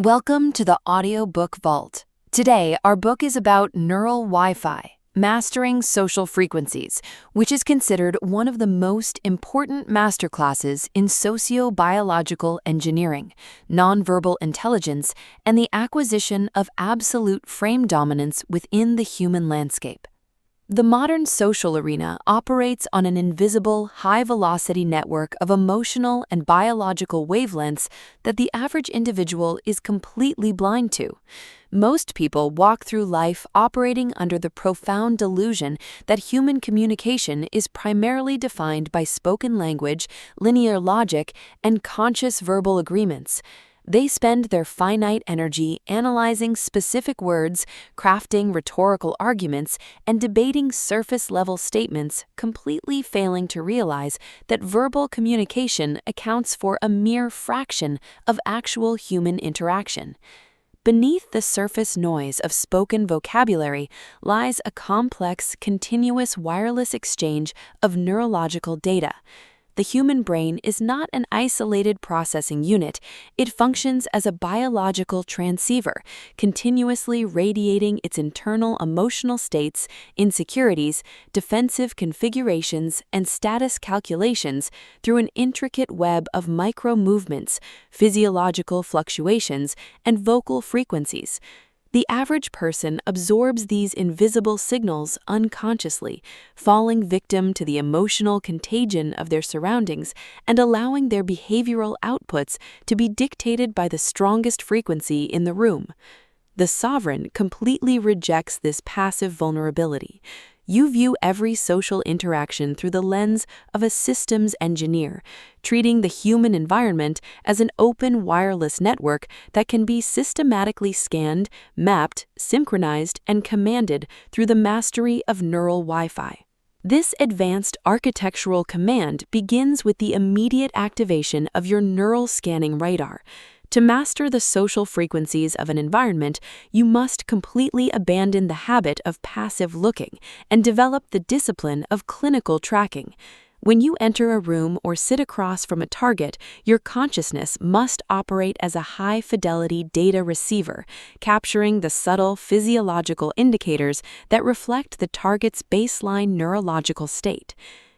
Welcome to the Audiobook Vault. Today, our book is about neural Wi-Fi, mastering social frequencies, which is considered one of the most important masterclasses in socio-biological engineering, nonverbal intelligence, and the acquisition of absolute frame dominance within the human landscape. The modern social arena operates on an invisible, high-velocity network of emotional and biological wavelengths that the average individual is completely blind to. Most people walk through life operating under the profound delusion that human communication is primarily defined by spoken language, linear logic, and conscious verbal agreements. They spend their finite energy analyzing specific words, crafting rhetorical arguments, and debating surface-level statements, completely failing to realize that verbal communication accounts for a mere fraction of actual human interaction. Beneath the surface noise of spoken vocabulary lies a complex, continuous wireless exchange of neurological data. The human brain is not an isolated processing unit. It functions as a biological transceiver, continuously radiating its internal emotional states, insecurities, defensive configurations, and status calculations through an intricate web of micro-movements, physiological fluctuations, and vocal frequencies. The average person absorbs these invisible signals unconsciously, falling victim to the emotional contagion of their surroundings and allowing their behavioral outputs to be dictated by the strongest frequency in the room. The sovereign completely rejects this passive vulnerability. You view every social interaction through the lens of a systems engineer, treating the human environment as an open wireless network that can be systematically scanned, mapped, synchronized, and commanded through the mastery of neural Wi-Fi. This advanced architectural command begins with the immediate activation of your neural scanning radar. To master the social frequencies of an environment, you must completely abandon the habit of passive looking and develop the discipline of clinical tracking. When you enter a room or sit across from a target, your consciousness must operate as a high-fidelity data receiver, capturing the subtle physiological indicators that reflect the target's baseline neurological state.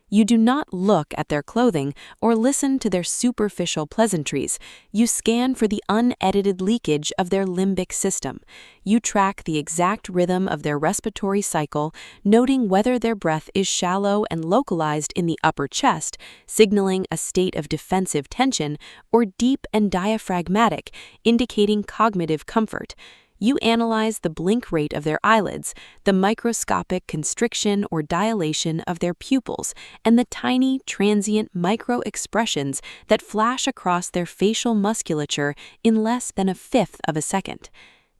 You do not look at their clothing or listen to their superficial pleasantries. You scan for the unedited leakage of their limbic system. You track the exact rhythm of their respiratory cycle, noting whether their breath is shallow and localized in the upper chest, signaling a state of defensive tension, or deep and diaphragmatic, indicating cognitive comfort. You analyze the blink rate of their eyelids, the microscopic constriction or dilation of their pupils, and the tiny, transient micro-expressions that flash across their facial musculature in less than a fifth of a second.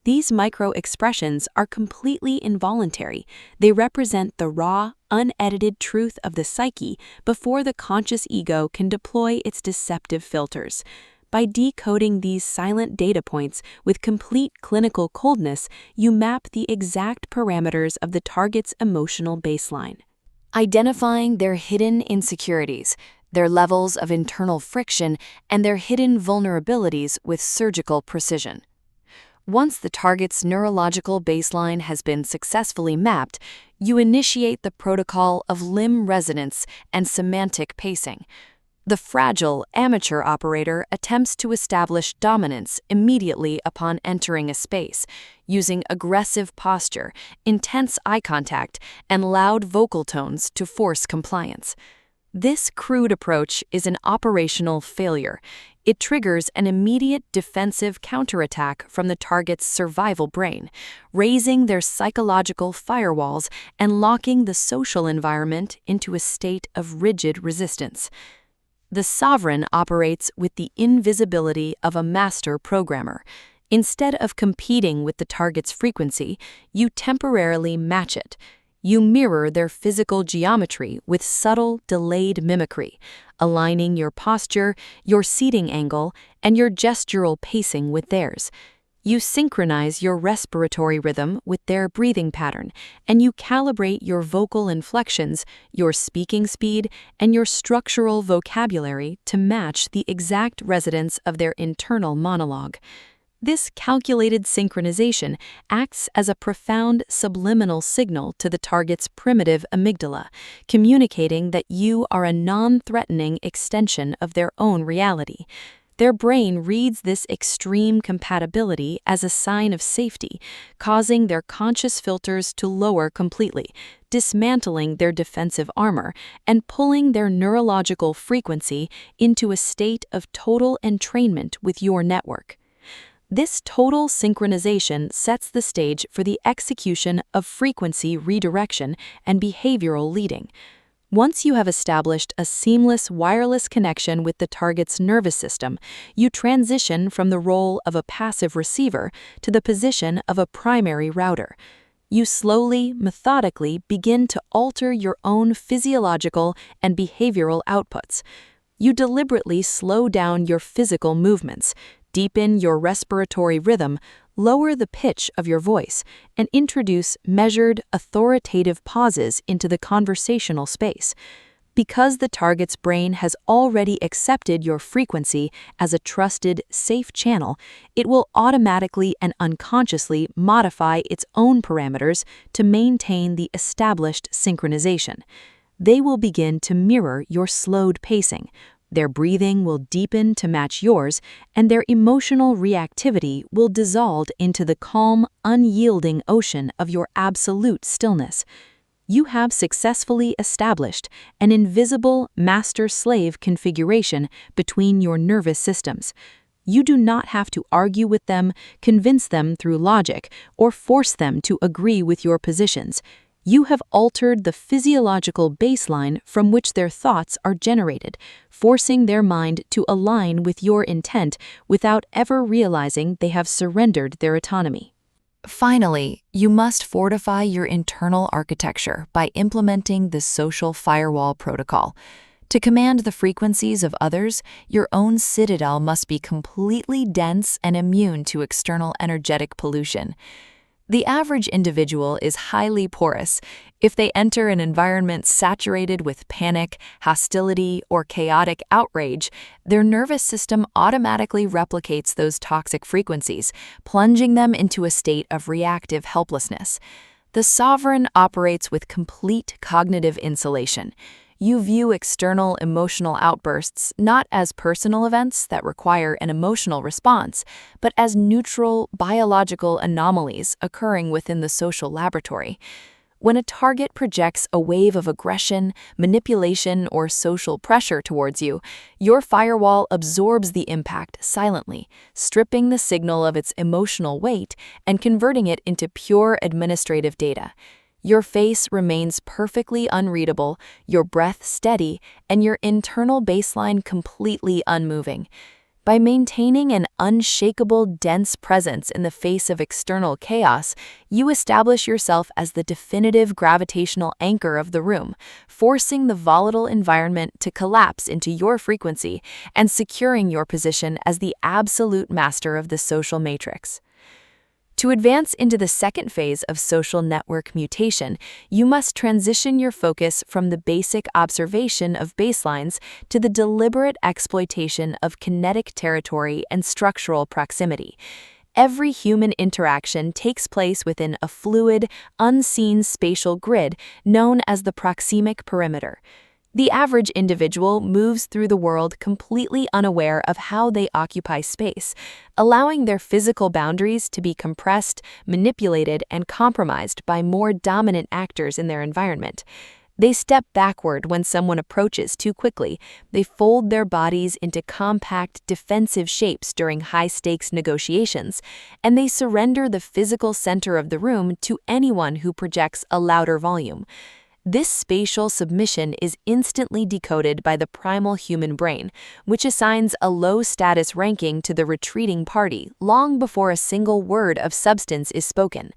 These micro-expressions are completely involuntary. They represent the raw, unedited truth of the psyche before the conscious ego can deploy its deceptive filters. By decoding these silent data points with complete clinical coldness, you map the exact parameters of the target's emotional baseline. Identifying their hidden insecurities, their levels of internal friction, and their hidden vulnerabilities with surgical precision. Once the target's neurological baseline has been successfully mapped, you initiate the protocol of limb resonance and semantic pacing. The fragile, amateur operator attempts to establish dominance immediately upon entering a space, using aggressive posture, intense eye contact, and loud vocal tones to force compliance. This crude approach is an operational failure. It triggers an immediate defensive counterattack from the target's survival brain, raising their psychological firewalls and locking the social environment into a state of rigid resistance. The sovereign operates with the invisibility of a master programmer. Instead of competing with the target's frequency, you temporarily match it. You mirror their physical geometry with subtle, delayed mimicry, aligning your posture, your seating angle, and your gestural pacing with theirs. You synchronize your respiratory rhythm with their breathing pattern, and you calibrate your vocal inflections, your speaking speed, and your structural vocabulary to match the exact resonance of their internal monologue. This calculated synchronization acts as a profound subliminal signal to the target's primitive amygdala, communicating that you are a non-threatening extension of their own reality. Their brain reads this extreme compatibility as a sign of safety, causing their conscious filters to lower completely, dismantling their defensive armor and pulling their neurological frequency into a state of total entrainment with your network. This total synchronization sets the stage for the execution of frequency redirection and behavioral leading. Once you have established a seamless wireless connection with the target's nervous system, you transition from the role of a passive receiver to the position of a primary router. You slowly, methodically begin to alter your own physiological and behavioral outputs. You deliberately slow down your physical movements, deepen your respiratory rhythm, lower the pitch of your voice, and introduce measured, authoritative pauses into the conversational space. Because the target's brain has already accepted your frequency as a trusted, safe channel, it will automatically and unconsciously modify its own parameters to maintain the established synchronization. They will begin to mirror your slowed pacing. Their breathing will deepen to match yours, and their emotional reactivity will dissolve into the calm, unyielding ocean of your absolute stillness. You have successfully established an invisible master-slave configuration between your nervous systems. You do not have to argue with them, convince them through logic, or force them to agree with your positions. You have altered the physiological baseline from which their thoughts are generated, forcing their mind to align with your intent without ever realizing they have surrendered their autonomy. Finally, you must fortify your internal architecture by implementing the social firewall protocol. To command the frequencies of others, your own citadel must be completely dense and immune to external energetic pollution. The average individual is highly porous. If they enter an environment saturated with panic, hostility, or chaotic outrage, their nervous system automatically replicates those toxic frequencies, plunging them into a state of reactive helplessness. The sovereign operates with complete cognitive insulation. You view external emotional outbursts not as personal events that require an emotional response, but as neutral biological anomalies occurring within the social laboratory. When a target projects a wave of aggression, manipulation, or social pressure towards you, your firewall absorbs the impact silently, stripping the signal of its emotional weight and converting it into pure administrative data. Your face remains perfectly unreadable, your breath steady, and your internal baseline completely unmoving. By maintaining an unshakable, dense presence in the face of external chaos, you establish yourself as the definitive gravitational anchor of the room, forcing the volatile environment to collapse into your frequency and securing your position as the absolute master of the social matrix. To advance into the second phase of social network mutation, you must transition your focus from the basic observation of baselines to the deliberate exploitation of kinetic territory and structural proximity. Every human interaction takes place within a fluid, unseen spatial grid known as the proxemic perimeter. The average individual moves through the world completely unaware of how they occupy space, allowing their physical boundaries to be compressed, manipulated, and compromised by more dominant actors in their environment. They step backward when someone approaches too quickly. They fold their bodies into compact, defensive shapes during high-stakes negotiations, and they surrender the physical center of the room to anyone who projects a louder volume. This spatial submission is instantly decoded by the primal human brain, which assigns a low-status ranking to the retreating party long before a single word of substance is spoken.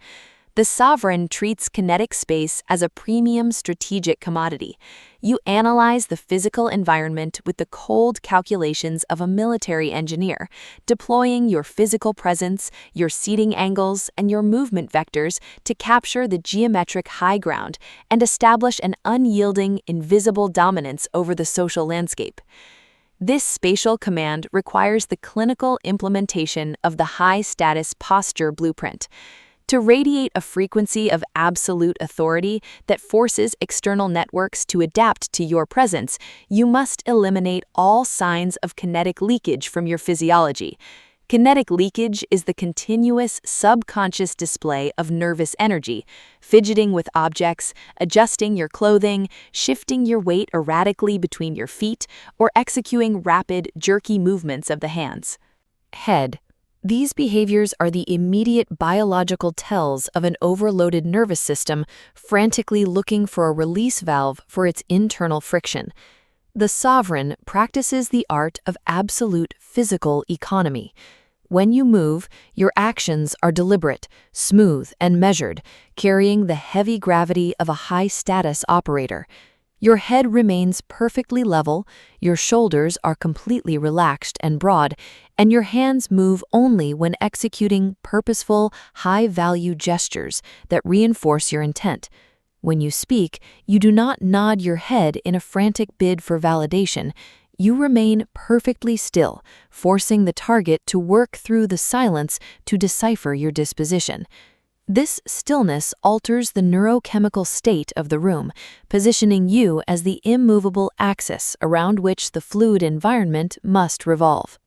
The sovereign treats kinetic space as a premium strategic commodity. You analyze the physical environment with the cold calculations of a military engineer, deploying your physical presence, your seating angles, and your movement vectors to capture the geometric high ground and establish an unyielding, invisible dominance over the social landscape. This spatial command requires the clinical implementation of the high-status posture blueprint. To radiate a frequency of absolute authority that forces external networks to adapt to your presence, you must eliminate all signs of kinetic leakage from your physiology. Kinetic leakage is the continuous subconscious display of nervous energy, fidgeting with objects, adjusting your clothing, shifting your weight erratically between your feet, or executing rapid, jerky movements of the hands. Head. These behaviors are the immediate biological tells of an overloaded nervous system frantically looking for a release valve for its internal friction. The sovereign practices the art of absolute physical economy. When you move, your actions are deliberate, smooth, and measured, carrying the heavy gravity of a high-status operator. Your head remains perfectly level, your shoulders are completely relaxed and broad, and your hands move only when executing purposeful, high-value gestures that reinforce your intent. When you speak, you do not nod your head in a frantic bid for validation. You remain perfectly still, forcing the target to work through the silence to decipher your disposition. This stillness alters the neurochemical state of the room, positioning you as the immovable axis around which the fluid environment must revolve.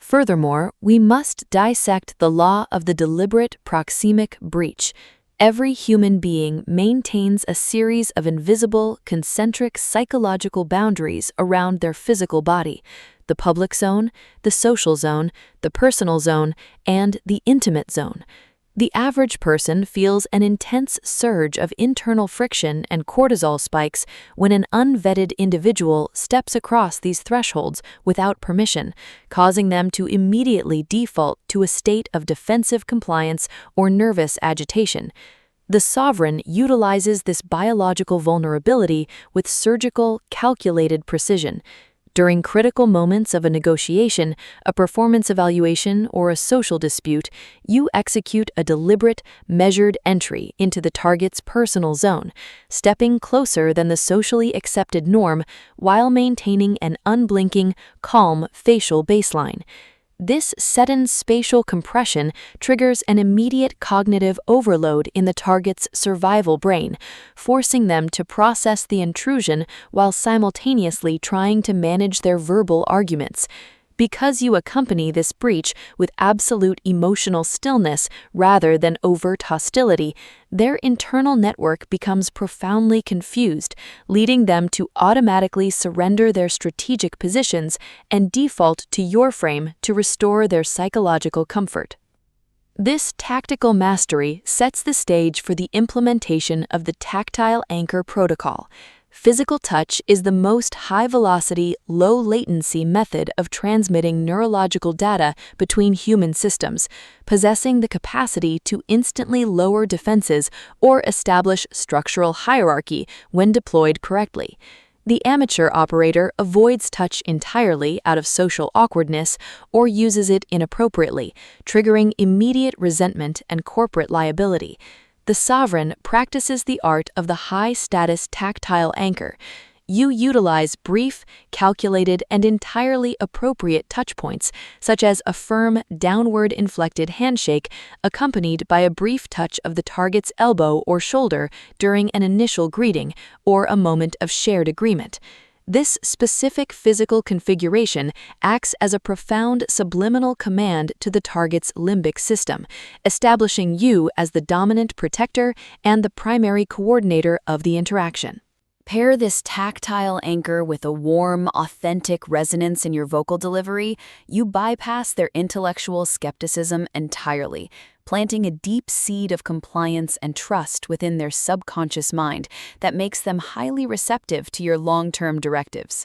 Furthermore, we must dissect the law of the deliberate proxemic breach. Every human being maintains a series of invisible, concentric psychological boundaries around their physical body: the public zone, the social zone, the personal zone, and the intimate zone. The average person feels an intense surge of internal friction and cortisol spikes when an unvetted individual steps across these thresholds without permission, causing them to immediately default to a state of defensive compliance or nervous agitation. The sovereign utilizes this biological vulnerability with surgical, calculated precision. During critical moments of a negotiation, a performance evaluation, or a social dispute, you execute a deliberate, measured entry into the target's personal zone, stepping closer than the socially accepted norm while maintaining an unblinking, calm facial baseline. This sudden spatial compression triggers an immediate cognitive overload in the target's survival brain, forcing them to process the intrusion while simultaneously trying to manage their verbal arguments. Because you accompany this breach with absolute emotional stillness rather than overt hostility, their internal network becomes profoundly confused, leading them to automatically surrender their strategic positions and default to your frame to restore their psychological comfort. This tactical mastery sets the stage for the implementation of the tactile anchor protocol. Physical touch is the most high-velocity, low-latency method of transmitting neurological data between human systems, possessing the capacity to instantly lower defenses or establish structural hierarchy when deployed correctly. The amateur operator avoids touch entirely out of social awkwardness or uses it inappropriately, triggering immediate resentment and corporate liability. The sovereign practices the art of the high-status tactile anchor. You utilize brief, calculated, and entirely appropriate touchpoints, such as a firm, downward-inflected handshake accompanied by a brief touch of the target's elbow or shoulder during an initial greeting or a moment of shared agreement. This specific physical configuration acts as a profound subliminal command to the target's limbic system, establishing you as the dominant protector and the primary coordinator of the interaction. Pair this tactile anchor with a warm, authentic resonance in your vocal delivery, you bypass their intellectual skepticism entirely, planting a deep seed of compliance and trust within their subconscious mind that makes them highly receptive to your long-term directives.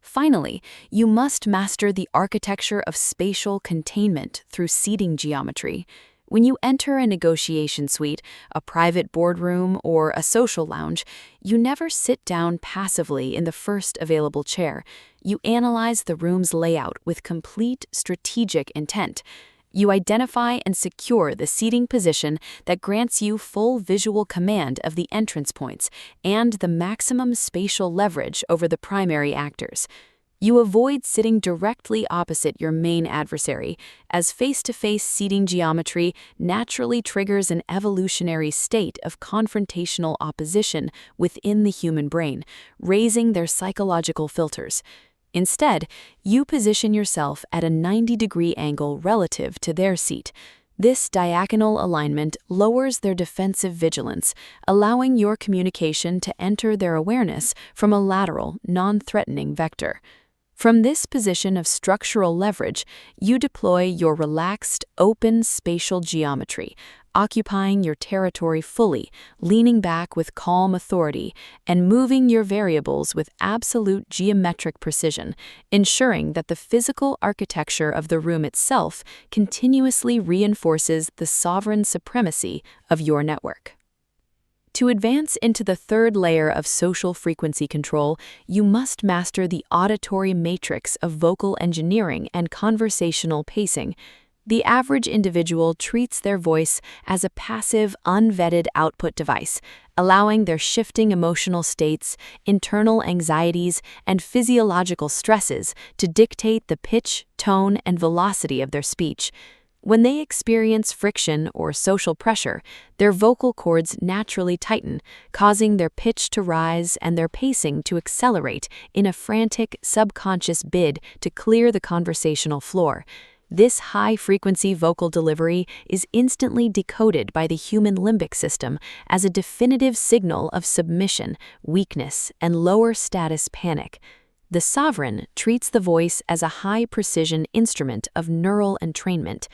Finally, you must master the architecture of spatial containment through seating geometry. When you enter a negotiation suite, a private boardroom, or a social lounge, you never sit down passively in the first available chair. You analyze the room's layout with complete strategic intent. You identify and secure the seating position that grants you full visual command of the entrance points and the maximum spatial leverage over the primary actors. You avoid sitting directly opposite your main adversary, as face-to-face seating geometry naturally triggers an evolutionary state of confrontational opposition within the human brain, raising their psychological filters. Instead, you position yourself at a 90-degree angle relative to their seat. This diagonal alignment lowers their defensive vigilance, allowing your communication to enter their awareness from a lateral, non-threatening vector. From this position of structural leverage, you deploy your relaxed, open spatial geometry, occupying your territory fully, leaning back with calm authority, and moving your variables with absolute geometric precision, ensuring that the physical architecture of the room itself continuously reinforces the sovereign supremacy of your network. To advance into the third layer of social frequency control, you must master the auditory matrix of vocal engineering and conversational pacing. The average individual treats their voice as a passive, unvetted output device, allowing their shifting emotional states, internal anxieties, and physiological stresses to dictate the pitch, tone, and velocity of their speech. When they experience friction or social pressure, their vocal cords naturally tighten, causing their pitch to rise and their pacing to accelerate in a frantic, subconscious bid to clear the conversational floor. This high-frequency vocal delivery is instantly decoded by the human limbic system as a definitive signal of submission, weakness, and lower-status panic. The sovereign treats the voice as a high-precision instrument of neural entrainment.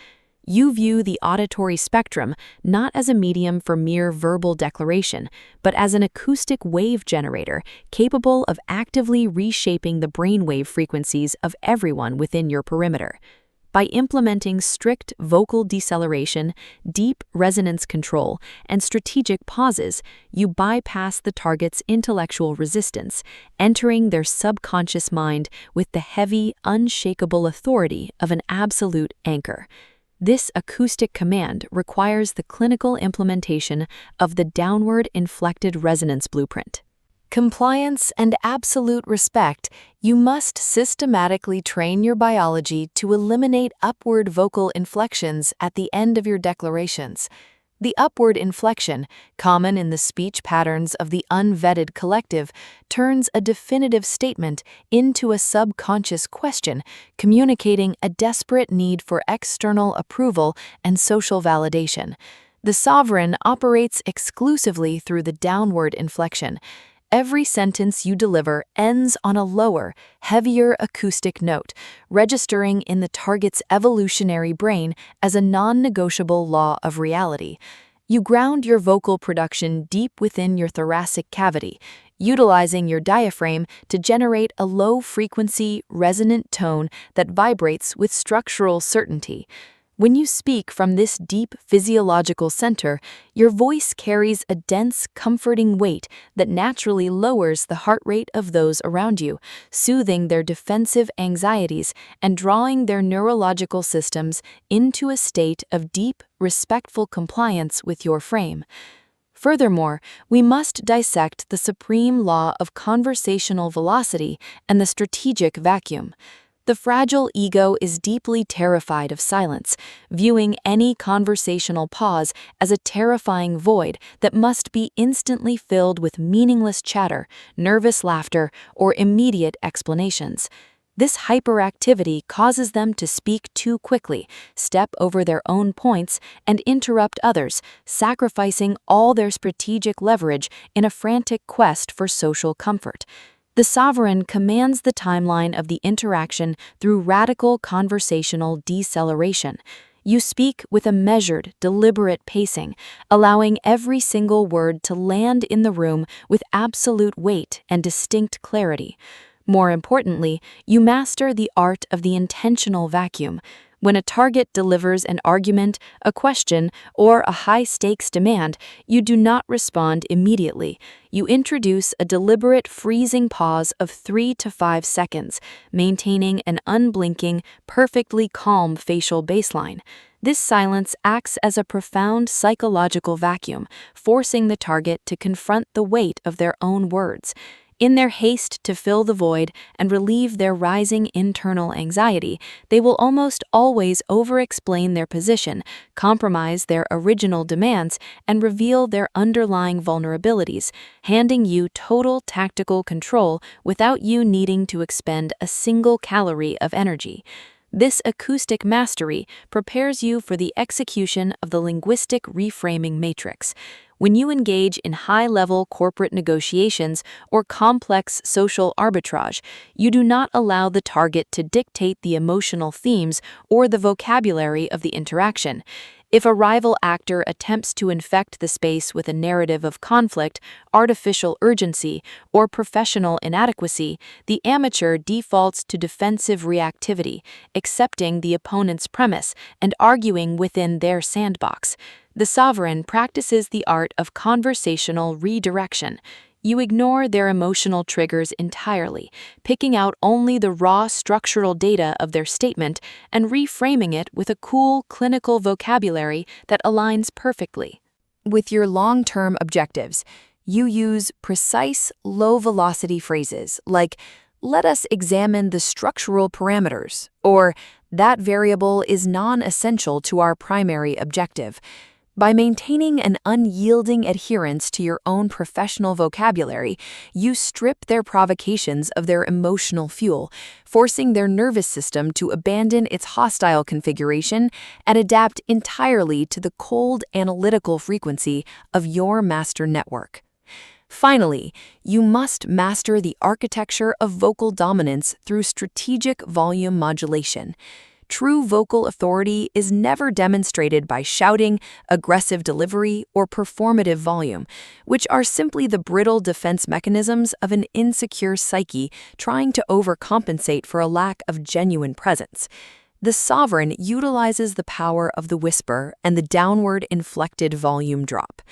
You view the auditory spectrum not as a medium for mere verbal declaration, but as an acoustic wave generator capable of actively reshaping the brainwave frequencies of everyone within your perimeter. By implementing strict vocal deceleration, deep resonance control, and strategic pauses, you bypass the target's intellectual resistance, entering their subconscious mind with the heavy, unshakable authority of an absolute anchor. This acoustic command requires the clinical implementation of the downward inflected resonance blueprint. Compliance and absolute respect, you must systematically train your biology to eliminate upward vocal inflections at the end of your declarations. The upward inflection, common in the speech patterns of the unvetted collective, turns a definitive statement into a subconscious question, communicating a desperate need for external approval and social validation. The sovereign operates exclusively through the downward inflection. Every sentence you deliver ends on a lower, heavier acoustic note, registering in the target's evolutionary brain as a non-negotiable law of reality. You ground your vocal production deep within your thoracic cavity, utilizing your diaphragm to generate a low-frequency, resonant tone that vibrates with structural certainty. When you speak from this deep physiological center, your voice carries a dense, comforting weight that naturally lowers the heart rate of those around you, soothing their defensive anxieties and drawing their neurological systems into a state of deep, respectful compliance with your frame. Furthermore, we must dissect the supreme law of conversational velocity and the strategic vacuum. The fragile ego is deeply terrified of silence, viewing any conversational pause as a terrifying void that must be instantly filled with meaningless chatter, nervous laughter, or immediate explanations. This hyperactivity causes them to speak too quickly, step over their own points, and interrupt others, sacrificing all their strategic leverage in a frantic quest for social comfort. The sovereign commands the timeline of the interaction through radical conversational deceleration. You speak with a measured, deliberate pacing, allowing every single word to land in the room with absolute weight and distinct clarity. More importantly, you master the art of the intentional vacuum. When a target delivers an argument, a question, or a high-stakes demand, you do not respond immediately. You introduce a deliberate freezing pause of 3 to 5 seconds, maintaining an unblinking, perfectly calm facial baseline. This silence acts as a profound psychological vacuum, forcing the target to confront the weight of their own words. In their haste to fill the void and relieve their rising internal anxiety, they will almost always over-explain their position, compromise their original demands, and reveal their underlying vulnerabilities, handing you total tactical control without you needing to expend a single calorie of energy. This acoustic mastery prepares you for the execution of the linguistic reframing matrix. When you engage in high-level corporate negotiations or complex social arbitrage, you do not allow the target to dictate the emotional themes or the vocabulary of the interaction. If a rival actor attempts to infect the space with a narrative of conflict, artificial urgency, or professional inadequacy, the amateur defaults to defensive reactivity, accepting the opponent's premise and arguing within their sandbox. The sovereign practices the art of conversational redirection. You ignore their emotional triggers entirely, picking out only the raw structural data of their statement and reframing it with a cool, clinical vocabulary that aligns perfectly with your long-term objectives. You use precise, low-velocity phrases like, "Let us examine the structural parameters," or "That variable is non-essential to our primary objective." By maintaining an unyielding adherence to your own professional vocabulary, you strip their provocations of their emotional fuel, forcing their nervous system to abandon its hostile configuration and adapt entirely to the cold, analytical frequency of your master network. Finally, you must master the architecture of vocal dominance through strategic volume modulation. True vocal authority is never demonstrated by shouting, aggressive delivery, or performative volume, which are simply the brittle defense mechanisms of an insecure psyche trying to overcompensate for a lack of genuine presence. The sovereign utilizes the power of the whisper and the downward inflected volume drop.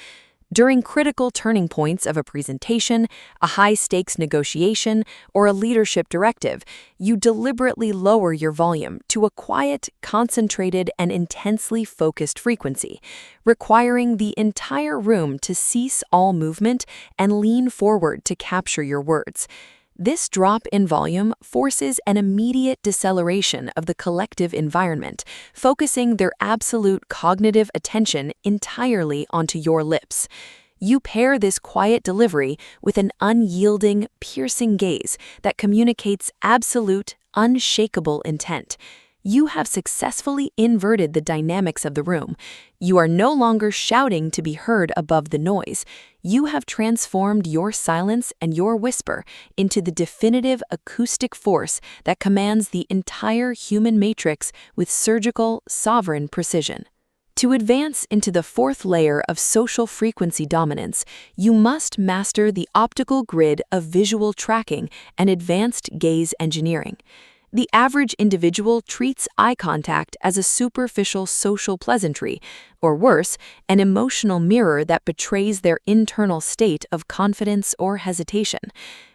During critical turning points of a presentation, a high-stakes negotiation, or a leadership directive, you deliberately lower your volume to a quiet, concentrated, and intensely focused frequency, requiring the entire room to cease all movement and lean forward to capture your words. This drop in volume forces an immediate deceleration of the collective environment, focusing their absolute cognitive attention entirely onto your lips. You pair this quiet delivery with an unyielding, piercing gaze that communicates absolute, unshakable intent. You have successfully inverted the dynamics of the room. You are no longer shouting to be heard above the noise. You have transformed your silence and your whisper into the definitive acoustic force that commands the entire human matrix with surgical, sovereign precision. To advance into the fourth layer of social frequency dominance, you must master the optical grid of visual tracking and advanced gaze engineering. The average individual treats eye contact as a superficial social pleasantry, or worse, an emotional mirror that betrays their internal state of confidence or hesitation.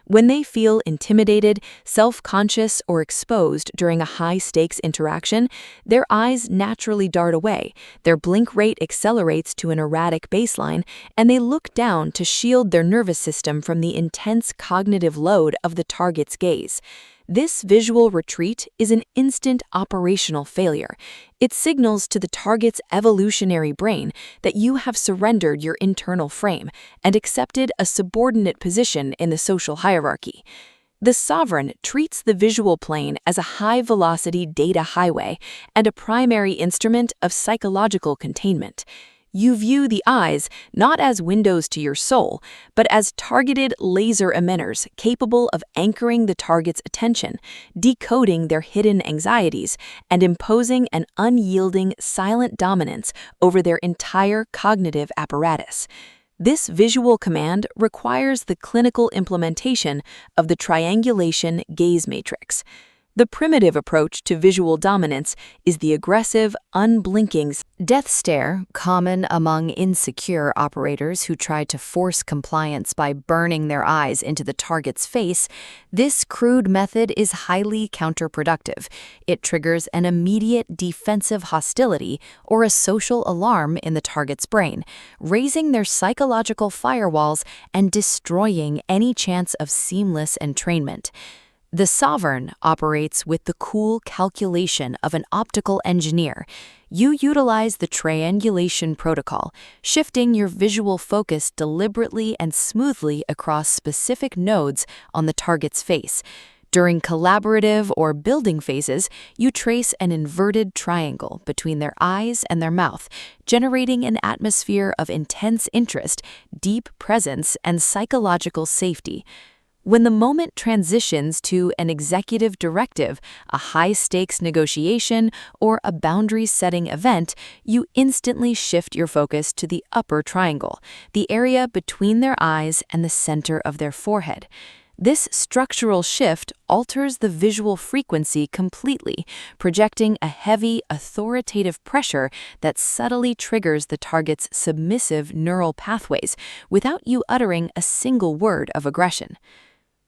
When they feel intimidated, self-conscious, or exposed during a high-stakes interaction, their eyes naturally dart away, their blink rate accelerates to an erratic baseline, and they look down to shield their nervous system from the intense cognitive load of the target's gaze. This visual retreat is an instant operational failure. It signals to the target's evolutionary brain that you have surrendered your internal frame and accepted a subordinate position in the social hierarchy. The sovereign treats the visual plane as a high-velocity data highway and a primary instrument of psychological containment. You view the eyes not as windows to your soul, but as targeted laser emitters capable of anchoring the target's attention, decoding their hidden anxieties, and imposing an unyielding, silent dominance over their entire cognitive apparatus. This visual command requires the clinical implementation of the triangulation gaze matrix. The primitive approach to visual dominance is the aggressive, unblinking death stare, common among insecure operators who try to force compliance by burning their eyes into the target's face. This crude method is highly counterproductive. It triggers an immediate defensive hostility or a social alarm in the target's brain, raising their psychological firewalls and destroying any chance of seamless entrainment. The sovereign operates with the cool calculation of an optical engineer. You utilize the triangulation protocol, shifting your visual focus deliberately and smoothly across specific nodes on the target's face. During collaborative or building phases, you trace an inverted triangle between their eyes and their mouth, generating an atmosphere of intense interest, deep presence, and psychological safety. When the moment transitions to an executive directive, a high-stakes negotiation, or a boundary-setting event, you instantly shift your focus to the upper triangle, the area between their eyes and the center of their forehead. This structural shift alters the visual frequency completely, projecting a heavy, authoritative pressure that subtly triggers the target's submissive neural pathways without you uttering a single word of aggression.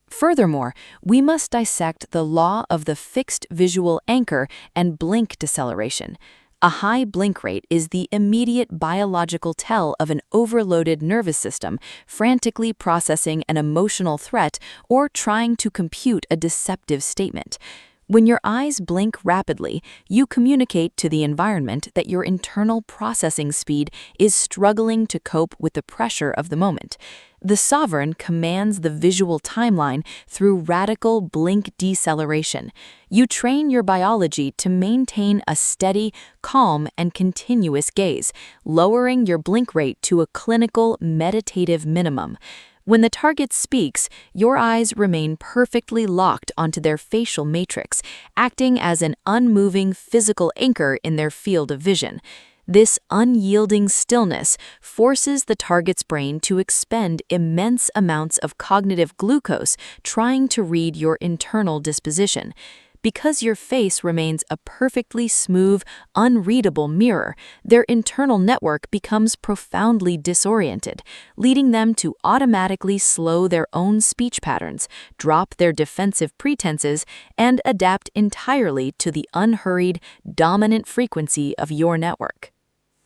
Furthermore, we must dissect the law of the fixed visual anchor and blink deceleration. A high blink rate is the immediate biological tell of an overloaded nervous system frantically processing an emotional threat or trying to compute a deceptive statement. When your eyes blink rapidly, you communicate to the environment that your internal processing speed is struggling to cope with the pressure of the moment. The sovereign commands the visual timeline through radical blink deceleration. You train your biology to maintain a steady, calm, and continuous gaze, lowering your blink rate to a clinical, meditative minimum. When the target speaks, your eyes remain perfectly locked onto their facial matrix, acting as an unmoving physical anchor in their field of vision. This unyielding stillness forces the target's brain to expend immense amounts of cognitive glucose trying to read your internal disposition. Because your face remains a perfectly smooth, unreadable mirror, their internal network becomes profoundly disoriented, leading them to automatically slow their own speech patterns, drop their defensive pretenses, and adapt entirely to the unhurried, dominant frequency of your network.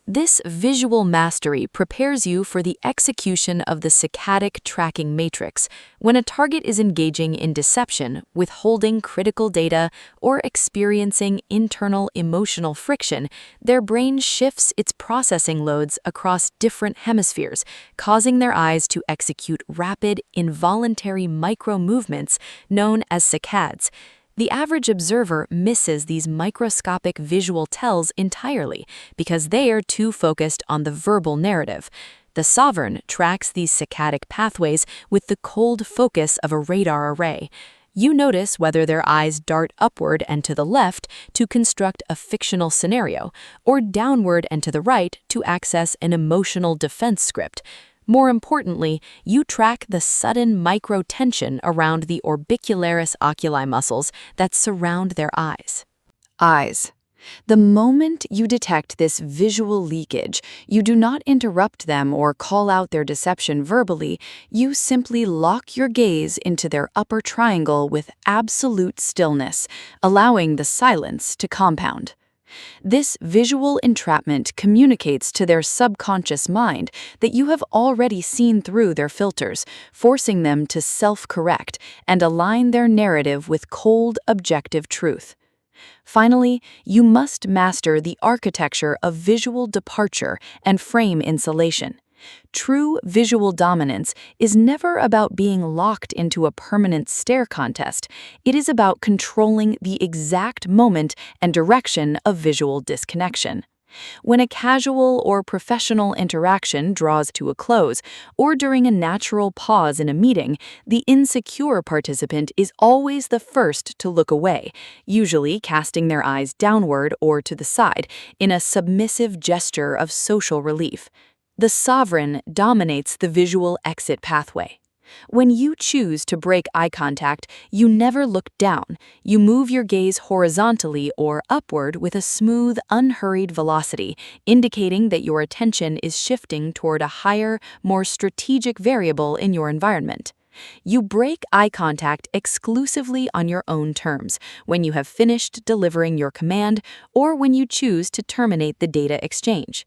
This visual mastery prepares you for the execution of the saccadic tracking matrix when a target is engaging in deception, withholding critical data, or experiencing internal emotional friction. Their brain shifts its processing loads across different hemispheres, causing their eyes to execute rapid, involuntary micro-movements known as saccades. The average observer misses these microscopic visual tells entirely because they are too focused on the verbal narrative. The sovereign tracks these saccadic pathways with the cold focus of a radar array. You notice whether their eyes dart upward and to the left to construct a fictional scenario, or downward and to the right to access an emotional defense script. More importantly, you track the sudden micro-tension around the orbicularis oculi muscles that surround their eyes. Eyes. The moment you detect this visual leakage, you do not interrupt them or call out their deception verbally. You simply lock your gaze into their upper triangle with absolute stillness, allowing the silence to compound. This visual entrapment communicates to their subconscious mind that you have already seen through their filters, forcing them to self-correct and align their narrative with cold, objective truth. Finally, you must master the architecture of visual departure and frame insulation. True visual dominance is never about being locked into a permanent stare contest. It is about controlling the exact moment and direction of visual disconnection. When a casual or professional interaction draws to a close, or during a natural pause in a meeting, the insecure participant is always the first to look away, usually casting their eyes downward or to the side in a submissive gesture of social relief. The sovereign dominates the visual exit pathway. When you choose to break eye contact, you never look down. You move your gaze horizontally or upward with a smooth, unhurried velocity, indicating that your attention is shifting toward a higher, more strategic variable in your environment. You break eye contact exclusively on your own terms, when you have finished delivering your command or when you choose to terminate the data exchange.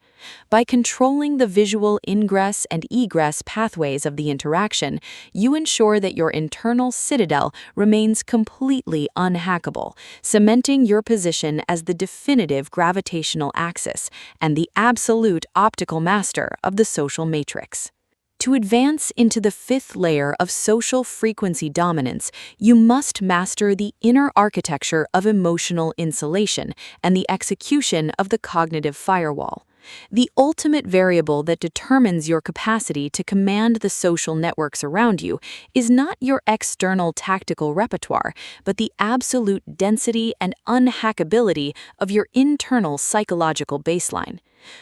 By controlling the visual ingress and egress pathways of the interaction, you ensure that your internal citadel remains completely unhackable, cementing your position as the definitive gravitational axis and the absolute optical master of the social matrix. To advance into the fifth layer of social frequency dominance, you must master the inner architecture of emotional insulation and the execution of the cognitive firewall. The ultimate variable that determines your capacity to command the social networks around you is not your external tactical repertoire, but the absolute density and unhackability of your internal psychological baseline.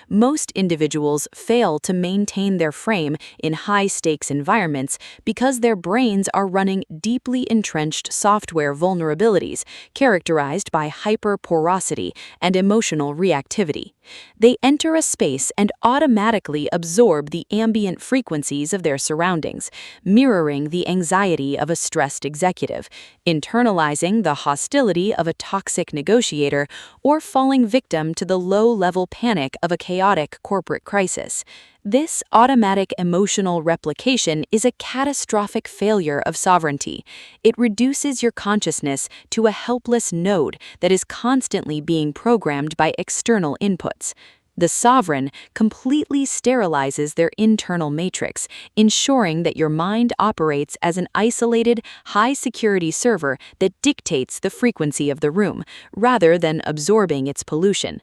Most individuals fail to maintain their frame in high-stakes environments because their brains are running deeply entrenched software vulnerabilities characterized by hyperporosity and emotional reactivity. They enter a space and automatically absorb the ambient frequencies of their surroundings, mirroring the anxiety of a stressed executive, internalizing the hostility of a toxic negotiator, or falling victim to the low-level panic of a chaotic corporate crisis. This automatic emotional replication is a catastrophic failure of sovereignty. It reduces your consciousness to a helpless node that is constantly being programmed by external inputs. The sovereign completely sterilizes their internal matrix, ensuring that your mind operates as an isolated, high-security server that dictates the frequency of the room, rather than absorbing its pollution.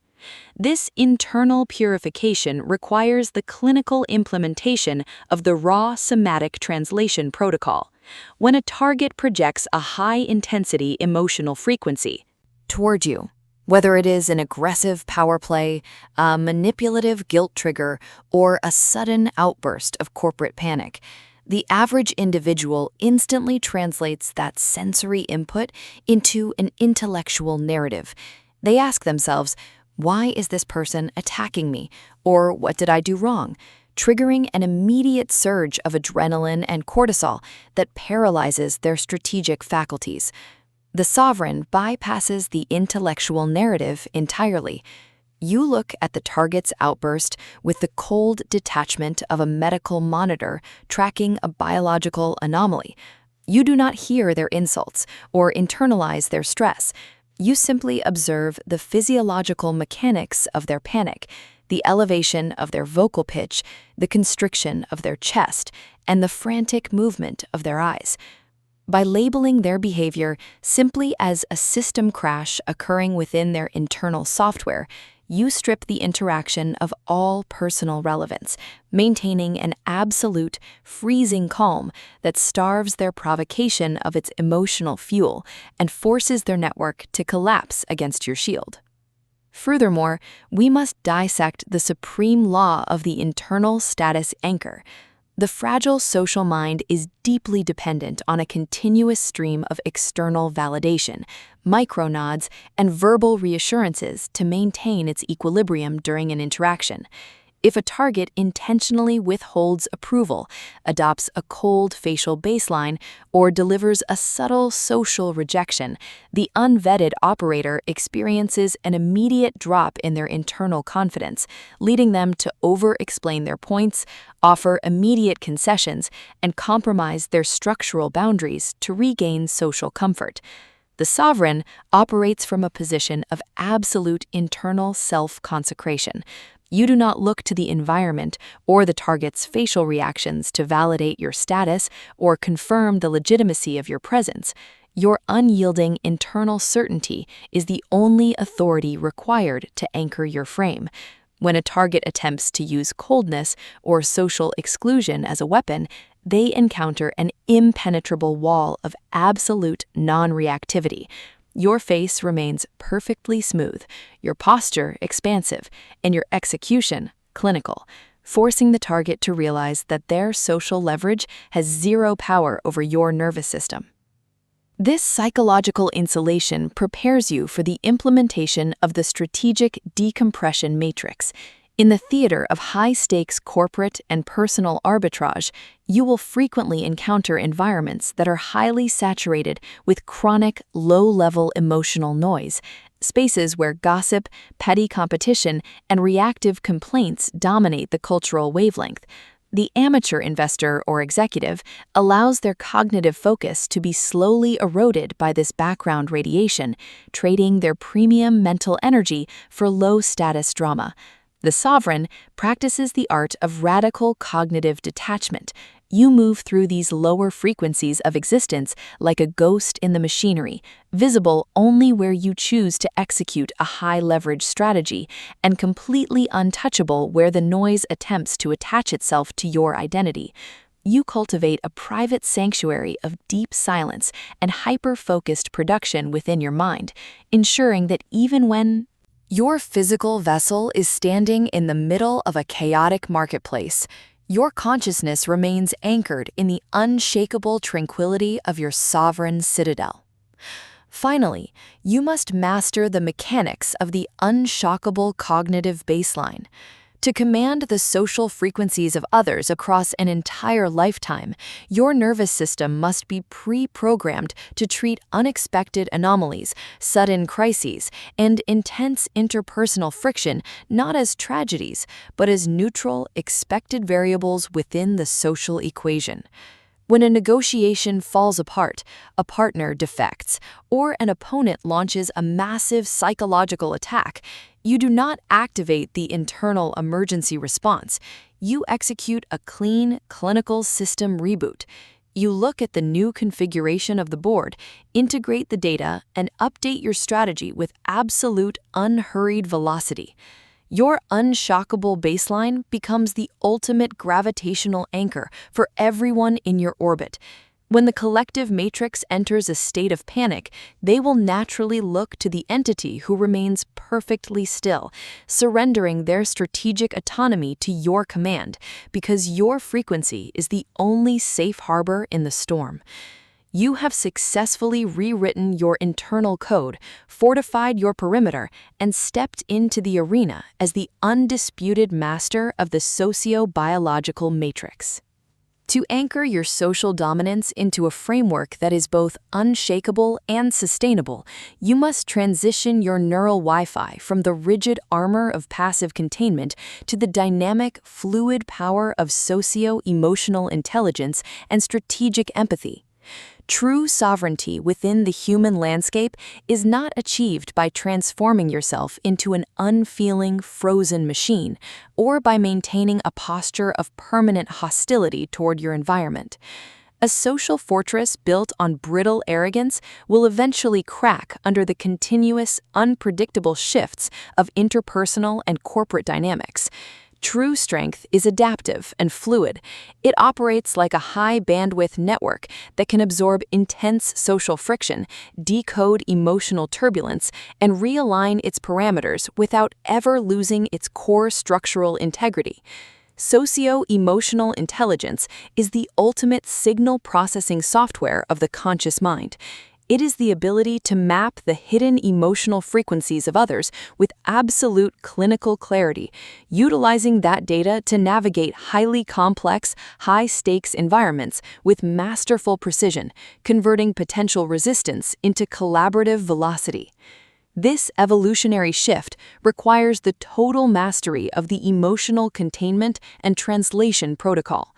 This internal purification requires the clinical implementation of the raw somatic translation protocol. When a target projects a high-intensity emotional frequency toward you, whether it is an aggressive power play, a manipulative guilt trigger, or a sudden outburst of corporate panic, the average individual instantly translates that sensory input into an intellectual narrative. They ask themselves, "Why is this person attacking me?" Or "What did I do wrong?" triggering an immediate surge of adrenaline and cortisol that paralyzes their strategic faculties. The sovereign bypasses the intellectual narrative entirely. You look at the target's outburst with the cold detachment of a medical monitor tracking a biological anomaly. You do not hear their insults or internalize their stress. You simply observe the physiological mechanics of their panic, the elevation of their vocal pitch, the constriction of their chest, and the frantic movement of their eyes. By labeling their behavior simply as a system crash occurring within their internal software, you strip the interaction of all personal relevance, maintaining an absolute, freezing calm that starves their provocation of its emotional fuel and forces their network to collapse against your shield. Furthermore, we must dissect the supreme law of the internal status anchor. The fragile social mind is deeply dependent on a continuous stream of external validation, micronods, and verbal reassurances to maintain its equilibrium during an interaction. If a target intentionally withholds approval, adopts a cold facial baseline, or delivers a subtle social rejection, the unvetted operator experiences an immediate drop in their internal confidence, leading them to over-explain their points, offer immediate concessions, and compromise their structural boundaries to regain social comfort. The sovereign operates from a position of absolute internal self-consecration. You do not look to the environment or the target's facial reactions to validate your status or confirm the legitimacy of your presence. Your unyielding internal certainty is the only authority required to anchor your frame. When a target attempts to use coldness or social exclusion as a weapon, they encounter an impenetrable wall of absolute non-reactivity. Your face remains perfectly smooth, your posture expansive, and your execution clinical. forcing the target to realize that their social leverage has zero power over your nervous system. This psychological insulation prepares you for the implementation of the strategic decompression matrix. In the theater of high-stakes corporate and personal arbitrage, you will frequently encounter environments that are highly saturated with chronic, low-level emotional noise, spaces where gossip, petty competition, and reactive complaints dominate the cultural wavelength. The amateur investor or executive allows their cognitive focus to be slowly eroded by this background radiation, trading their premium mental energy for low-status drama. The sovereign practices the art of radical cognitive detachment. You move through these lower frequencies of existence like a ghost in the machinery, visible only where you choose to execute a high-leverage strategy, and completely untouchable where the noise attempts to attach itself to your identity. You cultivate a private sanctuary of deep silence and hyper-focused production within your mind, ensuring that even when your physical vessel is standing in the middle of a chaotic marketplace, your consciousness remains anchored in the unshakable tranquility of your sovereign citadel. Finally, you must master the mechanics of the unshockable cognitive baseline. To command the social frequencies of others across an entire lifetime, your nervous system must be pre-programmed to treat unexpected anomalies, sudden crises, and intense interpersonal friction not as tragedies, but as neutral, expected variables within the social equation. When a negotiation falls apart, a partner defects, or an opponent launches a massive psychological attack, you do not activate the internal emergency response. You execute a clean, clinical system reboot. You look at the new configuration of the board, integrate the data, and update your strategy with absolute, unhurried velocity. Your unshockable baseline becomes the ultimate gravitational anchor for everyone in your orbit. When the collective matrix enters a state of panic, they will naturally look to the entity who remains perfectly still, surrendering their strategic autonomy to your command, because your frequency is the only safe harbor in the storm. You have successfully rewritten your internal code, fortified your perimeter, and stepped into the arena as the undisputed master of the socio-biological matrix. To anchor your social dominance into a framework that is both unshakable and sustainable, you must transition your neural Wi-Fi from the rigid armor of passive containment to the dynamic, fluid power of socio-emotional intelligence and strategic empathy. True sovereignty within the human landscape is not achieved by transforming yourself into an unfeeling, frozen machine, or by maintaining a posture of permanent hostility toward your environment. A social fortress built on brittle arrogance will eventually crack under the continuous, unpredictable shifts of interpersonal and corporate dynamics. True strength is adaptive and fluid. It operates like a high-bandwidth network that can absorb intense social friction, decode emotional turbulence, and realign its parameters without ever losing its core structural integrity. Socio-emotional intelligence is the ultimate signal processing software of the conscious mind. It is the ability to map the hidden emotional frequencies of others with absolute clinical clarity, utilizing that data to navigate highly complex, high-stakes environments with masterful precision, converting potential resistance into collaborative velocity. This evolutionary shift requires the total mastery of the emotional containment and translation protocol.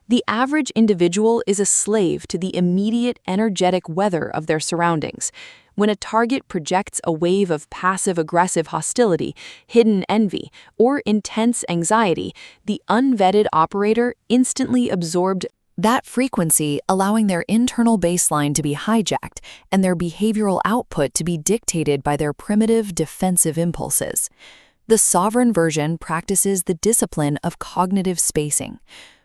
The average individual is a slave to the immediate energetic weather of their surroundings. When a target projects a wave of passive-aggressive hostility, hidden envy, or intense anxiety, the unvetted operator instantly absorbed that frequency, allowing their internal baseline to be hijacked and their behavioral output to be dictated by their primitive defensive impulses. The sovereign version practices the discipline of cognitive spacing.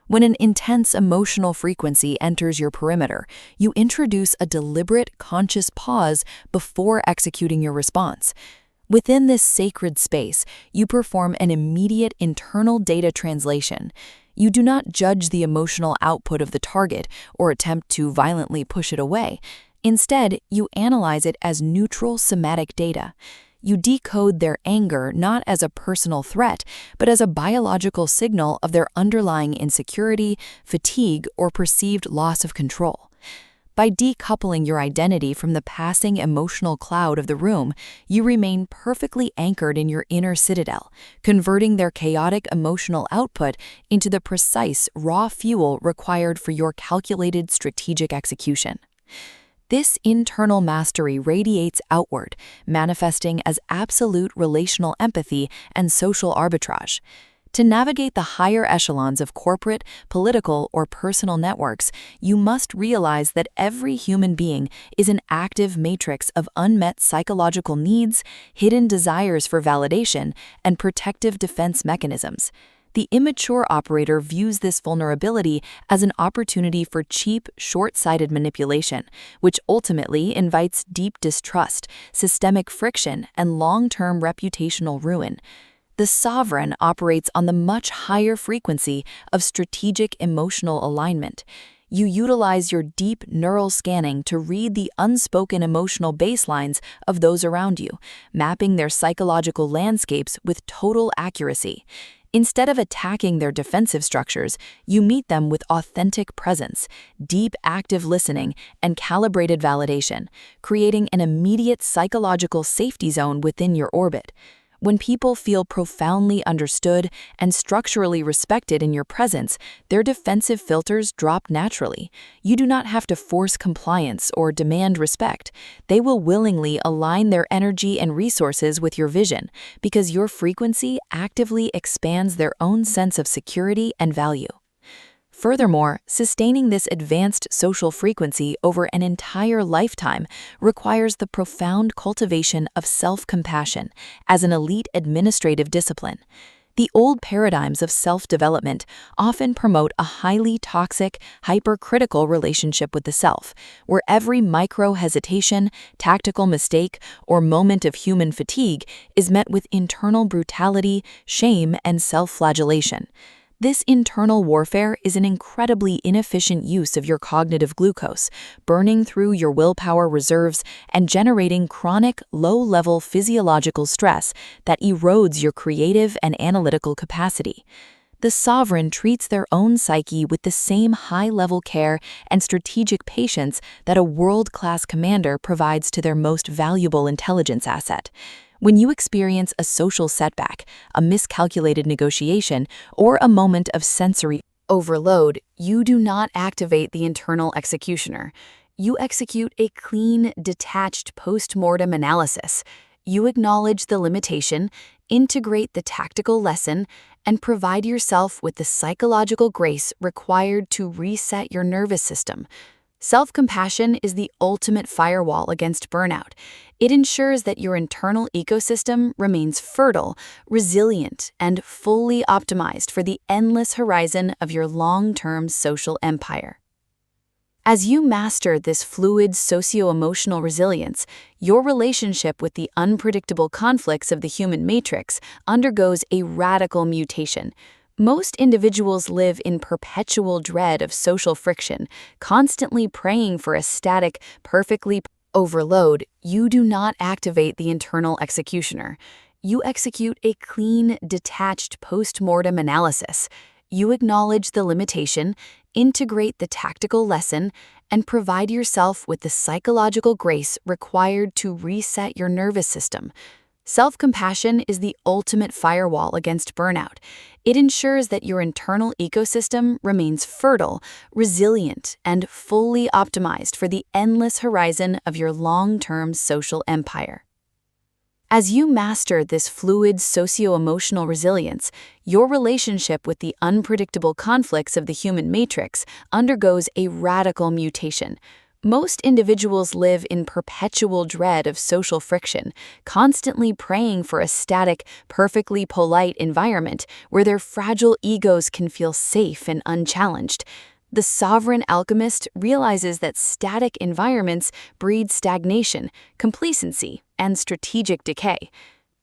When an intense emotional frequency enters your perimeter, you introduce a deliberate, conscious pause before executing your response. Within this sacred space, you perform an immediate internal data translation. You do not judge the emotional output of the target or attempt to violently push it away. Instead, you analyze it as neutral somatic data. You decode their anger not as a personal threat, but as a biological signal of their underlying insecurity, fatigue, or perceived loss of control. By decoupling your identity from the passing emotional cloud of the room, you remain perfectly anchored in your inner citadel, converting their chaotic emotional output into the precise, raw fuel required for your calculated strategic execution. This internal mastery radiates outward, manifesting as absolute relational empathy and social arbitrage. To navigate the higher echelons of corporate, political, or personal networks, you must realize that every human being is an active matrix of unmet psychological needs, hidden desires for validation, and protective defense mechanisms. The immature operator views this vulnerability as an opportunity for cheap, short-sighted manipulation, which ultimately invites deep distrust, systemic friction, and long-term reputational ruin. The sovereign operates on the much higher frequency of strategic emotional alignment. You utilize your deep neural scanning to read the unspoken emotional baselines of those around you, mapping their psychological landscapes with total accuracy. Instead of attacking their defensive structures, you meet them with authentic presence, deep active listening, and calibrated validation, creating an immediate psychological safety zone within your orbit. When people feel profoundly understood and structurally respected in your presence, their defensive filters drop naturally. You do not have to force compliance or demand respect. They will willingly align their energy and resources with your vision because your frequency actively expands their own sense of security and value. Furthermore, sustaining this advanced social frequency over an entire lifetime requires the profound cultivation of self-compassion as an elite administrative discipline. The old paradigms of self-development often promote a highly toxic, hypercritical relationship with the self, where every micro-hesitation, tactical mistake, or moment of human fatigue is met with internal brutality, shame, and self-flagellation. This internal warfare is an incredibly inefficient use of your cognitive glucose, burning through your willpower reserves and generating chronic, low-level physiological stress that erodes your creative and analytical capacity. The sovereign treats their own psyche with the same high-level care and strategic patience that a world-class commander provides to their most valuable intelligence asset. When you experience a social setback, a miscalculated negotiation, or a moment of sensory overload, you do not activate the internal executioner. You execute a clean, detached post-mortem analysis. You acknowledge the limitation, integrate the tactical lesson, and provide yourself with the psychological grace required to reset your nervous system. Self-compassion is the ultimate firewall against burnout. It ensures that your internal ecosystem remains fertile, resilient, and fully optimized for the endless horizon of your long-term social empire. As you master this fluid socio-emotional resilience, your relationship with the unpredictable conflicts of the human matrix undergoes a radical mutation. Most individuals live in perpetual dread of social friction, constantly praying for a static, perfectly overload. You do not activate the internal executioner. You execute a clean, detached post-mortem analysis. You acknowledge the limitation, integrate the tactical lesson, and provide yourself with the psychological grace required to reset your nervous system. Self-compassion is the ultimate firewall against burnout. It ensures that your internal ecosystem remains fertile, resilient, and fully optimized for the endless horizon of your long-term social empire. As you master this fluid socio-emotional resilience, your relationship with the unpredictable conflicts of the human matrix undergoes a radical mutation. Most individuals live in perpetual dread of social friction, constantly praying for a static, perfectly polite environment where their fragile egos can feel safe and unchallenged. The sovereign alchemist realizes that static environments breed stagnation, complacency, and strategic decay.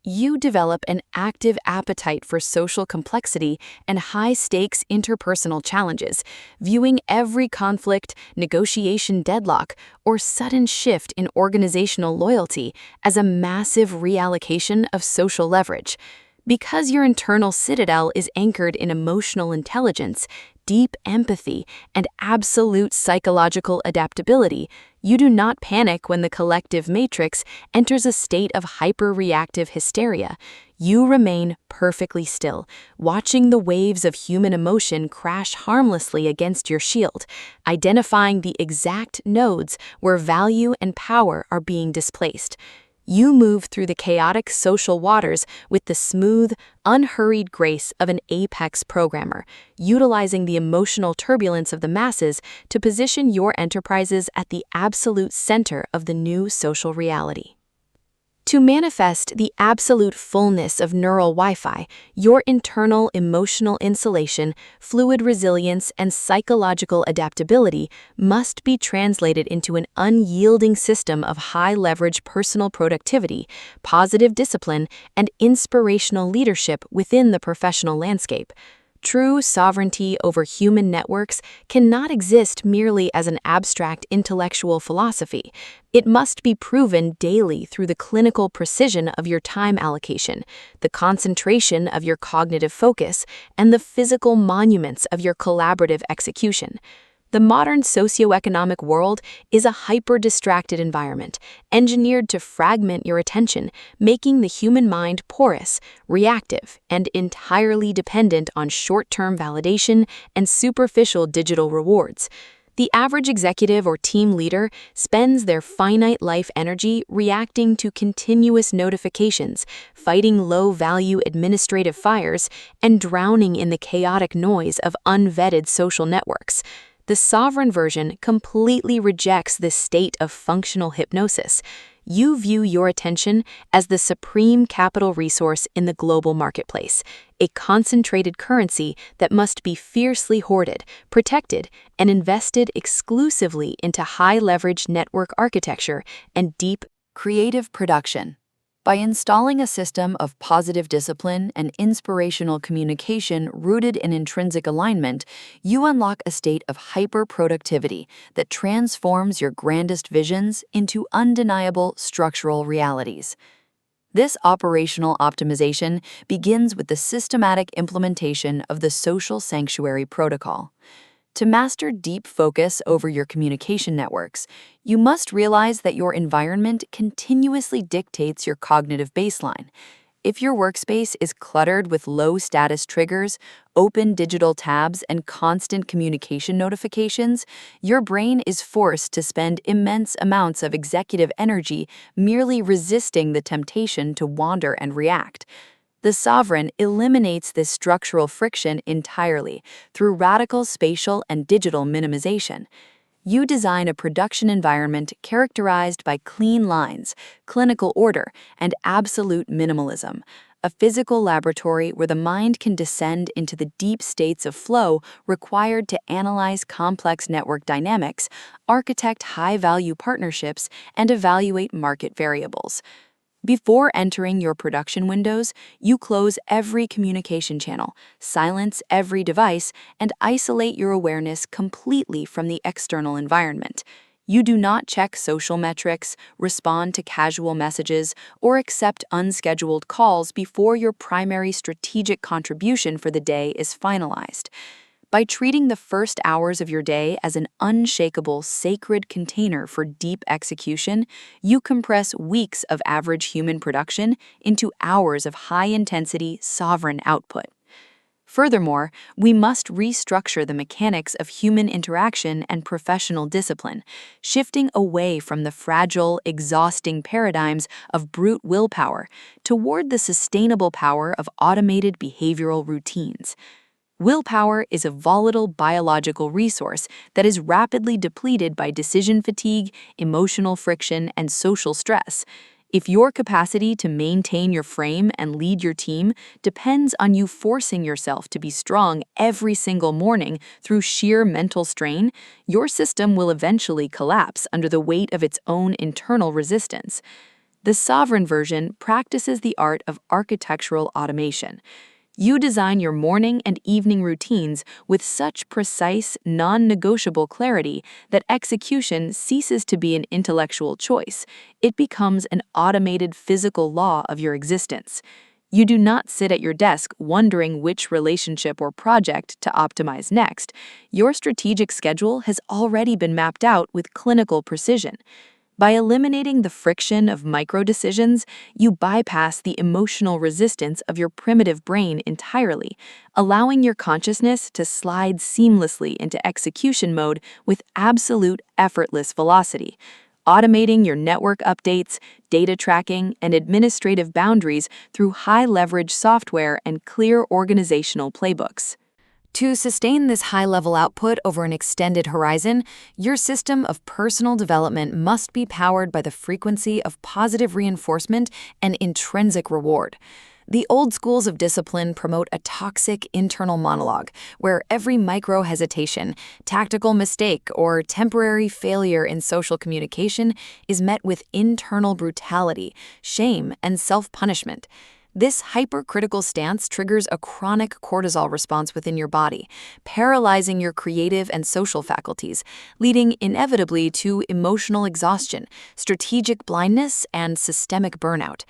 You develop an active appetite for social complexity and high-stakes interpersonal challenges, viewing every conflict, negotiation deadlock, or sudden shift in organizational loyalty as a massive reallocation of social leverage. Because your internal citadel is anchored in emotional intelligence, deep empathy, and absolute psychological adaptability, you do not panic when the collective matrix enters a state of hyper-reactive hysteria. You remain perfectly still, watching the waves of human emotion crash harmlessly against your shield, identifying the exact nodes where value and power are being displaced. You move through the chaotic social waters with the smooth, unhurried grace of an apex programmer, utilizing the emotional turbulence of the masses to position your enterprises at the absolute center of the new social reality. To manifest the absolute fullness of neural Wi-Fi, your internal emotional insulation, fluid resilience, and psychological adaptability must be translated into an unyielding system of high-leverage personal productivity, positive discipline, and inspirational leadership within the professional landscape. True sovereignty over human networks cannot exist merely as an abstract intellectual philosophy. It must be proven daily through the clinical precision of your time allocation, the concentration of your cognitive focus, and the physical monuments of your collaborative execution. The modern socioeconomic world is a hyper-distracted environment, engineered to fragment your attention, making the human mind porous, reactive, and entirely dependent on short-term validation and superficial digital rewards. The average executive or team leader spends their finite life energy reacting to continuous notifications, fighting low-value administrative fires, and drowning in the chaotic noise of unvetted social networks. The sovereign version completely rejects this state of functional hypnosis. You view your attention as the supreme capital resource in the global marketplace, a concentrated currency that must be fiercely hoarded, protected, and invested exclusively into high-leverage network architecture and deep creative production. By installing a system of positive discipline and inspirational communication rooted in intrinsic alignment, you unlock a state of hyper-productivity that transforms your grandest visions into undeniable structural realities. This operational optimization begins with the systematic implementation of the social sanctuary protocol. To master deep focus over your communication networks, you must realize that your environment continuously dictates your cognitive baseline. If your workspace is cluttered with low-status triggers, open digital tabs, and constant communication notifications, your brain is forced to spend immense amounts of executive energy merely resisting the temptation to wander and react. The sovereign eliminates this structural friction entirely through radical spatial and digital minimization. You design a production environment characterized by clean lines, clinical order, and absolute minimalism, a physical laboratory where the mind can descend into the deep states of flow required to analyze complex network dynamics, architect high-value partnerships, and evaluate market variables. Before entering your production windows, you close every communication channel, silence every device, and isolate your awareness completely from the external environment. You do not check social metrics, respond to casual messages, or accept unscheduled calls before your primary strategic contribution for the day is finalized. By treating the first hours of your day as an unshakable, sacred container for deep execution, you compress weeks of average human production into hours of high-intensity, sovereign output. Furthermore, we must restructure the mechanics of human interaction and professional discipline, shifting away from the fragile, exhausting paradigms of brute willpower toward the sustainable power of automated behavioral routines. Willpower is a volatile biological resource that is rapidly depleted by decision fatigue, emotional friction, and social stress. If your capacity to maintain your frame and lead your team depends on you forcing yourself to be strong every single morning through sheer mental strain, your system will eventually collapse under the weight of its own internal resistance. The sovereign version practices the art of architectural automation. You design your morning and evening routines with such precise, non-negotiable clarity that execution ceases to be an intellectual choice. It becomes an automated physical law of your existence. You do not sit at your desk wondering which relationship or project to optimize next. Your strategic schedule has already been mapped out with clinical precision. By eliminating the friction of micro-decisions, you bypass the emotional resistance of your primitive brain entirely, allowing your consciousness to slide seamlessly into execution mode with absolute effortless velocity. Automating your network updates, data tracking, and administrative boundaries through high-leverage software and clear organizational playbooks. To sustain this high-level output over an extended horizon, your system of personal development must be powered by the frequency of positive reinforcement and intrinsic reward. The old schools of discipline promote a toxic internal monologue, where every micro-hesitation, tactical mistake, or temporary failure in social communication is met with internal brutality, shame, and self-punishment. This hypercritical stance triggers a chronic cortisol response within your body, paralyzing your creative and social faculties, leading inevitably to emotional exhaustion, strategic blindness, and systemic burnout.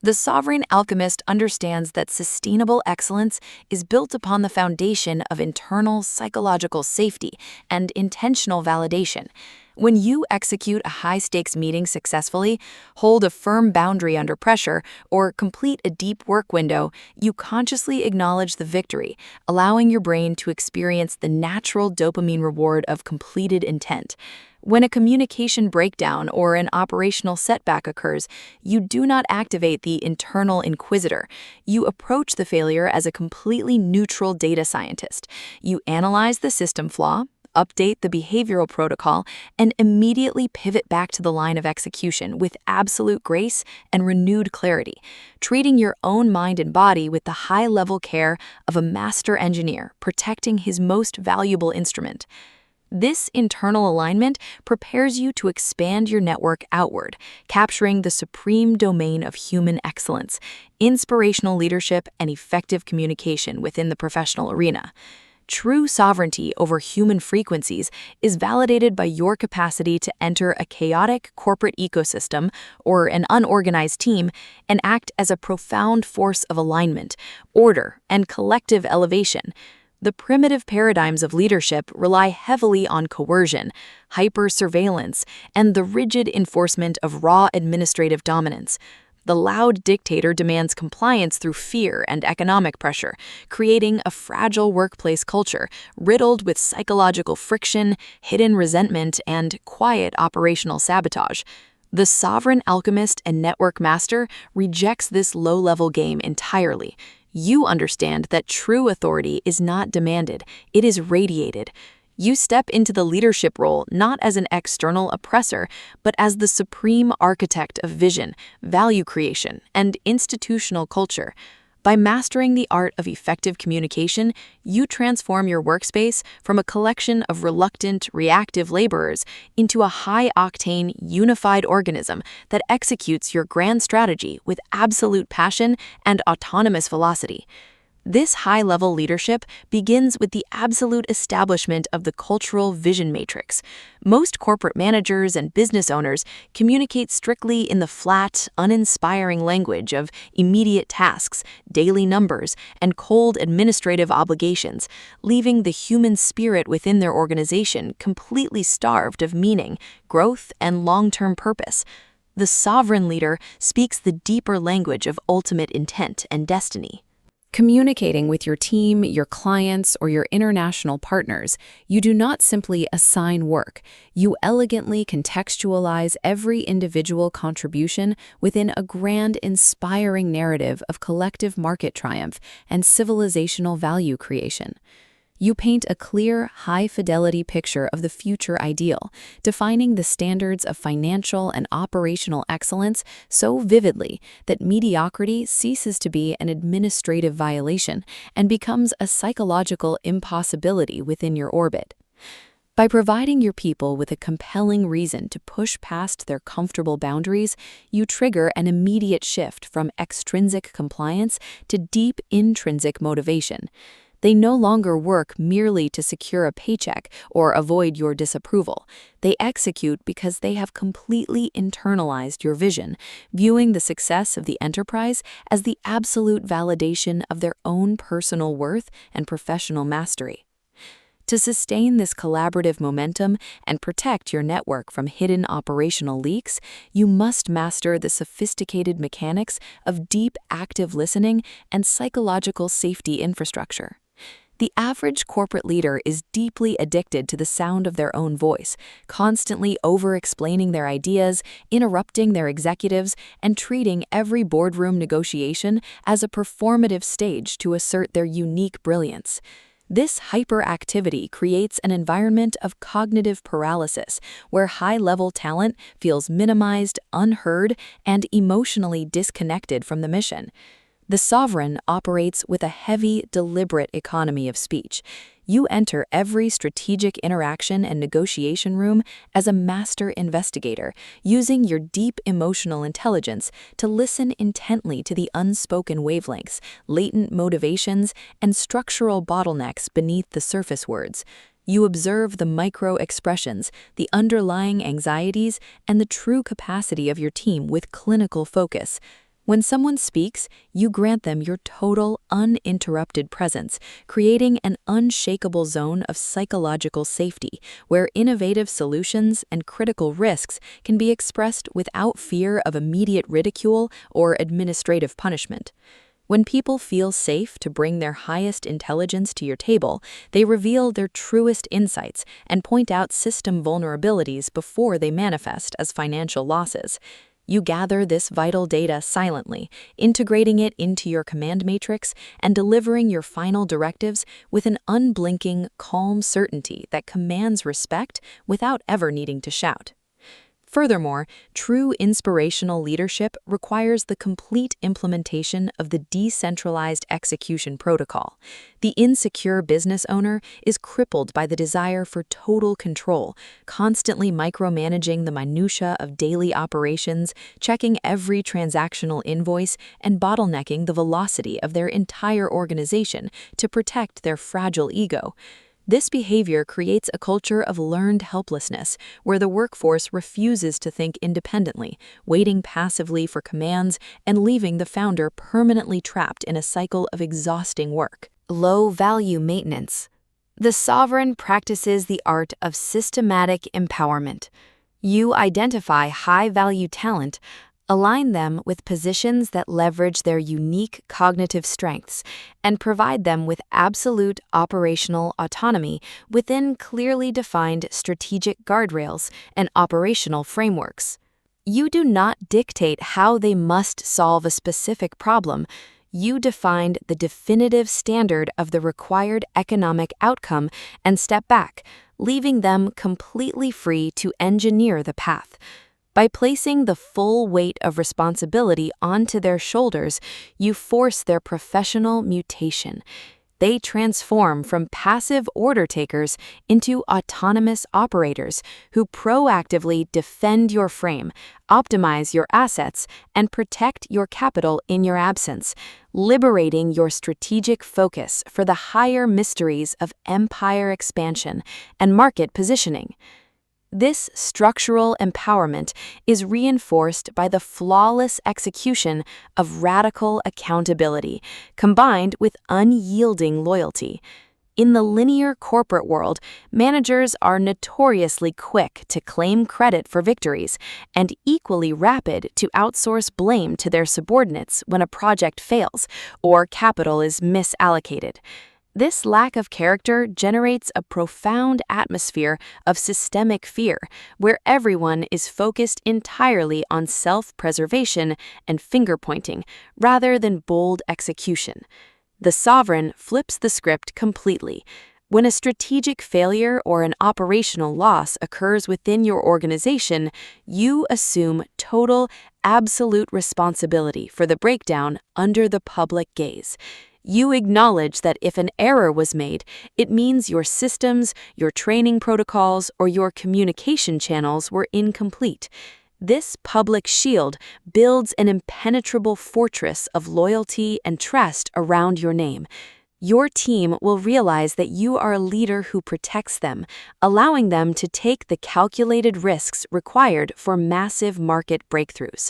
The sovereign alchemist understands that sustainable excellence is built upon the foundation of internal psychological safety and intentional validation. When you execute a high-stakes meeting successfully, hold a firm boundary under pressure, or complete a deep work window, you consciously acknowledge the victory, allowing your brain to experience the natural dopamine reward of completed intent. When a communication breakdown or an operational setback occurs, you do not activate the internal inquisitor. You approach the failure as a completely neutral data scientist. You analyze the system flaw, update the behavioral protocol, and immediately pivot back to the line of execution with absolute grace and renewed clarity, treating your own mind and body with the high-level care of a master engineer protecting his most valuable instrument. This internal alignment prepares you to expand your network outward, capturing the supreme domain of human excellence, inspirational leadership, and effective communication within the professional arena. True sovereignty over human frequencies is validated by your capacity to enter a chaotic corporate ecosystem or an unorganized team and act as a profound force of alignment, order, and collective elevation. The primitive paradigms of leadership rely heavily on coercion, hyper-surveillance, and the rigid enforcement of raw administrative dominance. The loud dictator demands compliance through fear and economic pressure, creating a fragile workplace culture riddled with psychological friction, hidden resentment, and quiet operational sabotage. The sovereign alchemist and network master rejects this low-level game entirely. You understand that true authority is not demanded, it is radiated. You step into the leadership role not as an external oppressor, but as the supreme architect of vision, value creation, and institutional culture. By mastering the art of effective communication, you transform your workspace from a collection of reluctant, reactive laborers into a high-octane, unified organism that executes your grand strategy with absolute passion and autonomous velocity. This high-level leadership begins with the absolute establishment of the cultural vision matrix. Most corporate managers and business owners communicate strictly in the flat, uninspiring language of immediate tasks, daily numbers, and cold administrative obligations, leaving the human spirit within their organization completely starved of meaning, growth, and long-term purpose. The sovereign leader speaks the deeper language of ultimate intent and destiny. Communicating with your team, your clients, or your international partners, you do not simply assign work. You elegantly contextualize every individual contribution within a grand, inspiring narrative of collective market triumph and civilizational value creation. You paint a clear, high-fidelity picture of the future ideal, defining the standards of financial and operational excellence so vividly that mediocrity ceases to be an administrative violation and becomes a psychological impossibility within your orbit. By providing your people with a compelling reason to push past their comfortable boundaries, you trigger an immediate shift from extrinsic compliance to deep intrinsic motivation. They no longer work merely to secure a paycheck or avoid your disapproval. They execute because they have completely internalized your vision, viewing the success of the enterprise as the absolute validation of their own personal worth and professional mastery. To sustain this collaborative momentum and protect your network from hidden operational leaks, you must master the sophisticated mechanics of deep active listening and psychological safety infrastructure. The average corporate leader is deeply addicted to the sound of their own voice, constantly over-explaining their ideas, interrupting their executives, and treating every boardroom negotiation as a performative stage to assert their unique brilliance. This hyperactivity creates an environment of cognitive paralysis, where high-level talent feels minimized, unheard, and emotionally disconnected from the mission. The sovereign operates with a heavy, deliberate economy of speech. You enter every strategic interaction and negotiation room as a master investigator, using your deep emotional intelligence to listen intently to the unspoken wavelengths, latent motivations, and structural bottlenecks beneath the surface words. You observe the micro-expressions, the underlying anxieties, and the true capacity of your team with clinical focus. When someone speaks, you grant them your total, uninterrupted presence, creating an unshakable zone of psychological safety where innovative solutions and critical risks can be expressed without fear of immediate ridicule or administrative punishment. When people feel safe to bring their highest intelligence to your table, they reveal their truest insights and point out system vulnerabilities before they manifest as financial losses. You gather this vital data silently, integrating it into your command matrix and delivering your final directives with an unblinking, calm certainty that commands respect without ever needing to shout. Furthermore, true inspirational leadership requires the complete implementation of the decentralized execution protocol. The insecure business owner is crippled by the desire for total control, constantly micromanaging the minutiae of daily operations, checking every transactional invoice, and bottlenecking the velocity of their entire organization to protect their fragile ego. This behavior creates a culture of learned helplessness, where the workforce refuses to think independently, waiting passively for commands and leaving the founder permanently trapped in a cycle of exhausting work. Low-value maintenance. The sovereign practices the art of systematic empowerment. You identify high-value talent, align them with positions that leverage their unique cognitive strengths, and provide them with absolute operational autonomy within clearly defined strategic guardrails and operational frameworks. You do not dictate how they must solve a specific problem. You defined the definitive standard of the required economic outcome and step back, leaving them completely free to engineer the path. By placing the full weight of responsibility onto their shoulders, you force their professional mutation. They transform from passive order takers into autonomous operators who proactively defend your frame, optimize your assets, and protect your capital in your absence, liberating your strategic focus for the higher mysteries of empire expansion and market positioning. This structural empowerment is reinforced by the flawless execution of radical accountability, combined with unyielding loyalty. In the linear corporate world, managers are notoriously quick to claim credit for victories and equally rapid to outsource blame to their subordinates when a project fails or capital is misallocated. This lack of character generates a profound atmosphere of systemic fear, where everyone is focused entirely on self-preservation and finger-pointing, rather than bold execution. The sovereign flips the script completely. When a strategic failure or an operational loss occurs within your organization, you assume total, absolute responsibility for the breakdown under the public gaze. You acknowledge that if an error was made, it means your systems, your training protocols, or your communication channels were incomplete. This public shield builds an impenetrable fortress of loyalty and trust around your name. Your team will realize that you are a leader who protects them, allowing them to take the calculated risks required for massive market breakthroughs.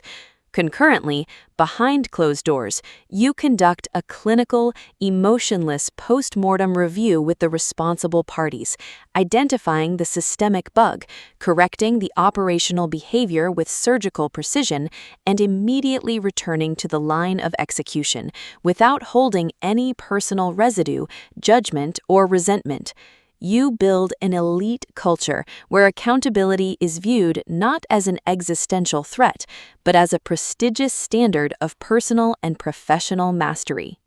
Concurrently, behind closed doors, you conduct a clinical, emotionless post-mortem review with the responsible parties, identifying the systemic bug, correcting the operational behavior with surgical precision, and immediately returning to the line of execution without holding any personal residue, judgment, or resentment. You build an elite culture where accountability is viewed not as an existential threat, but as a prestigious standard of personal and professional mastery.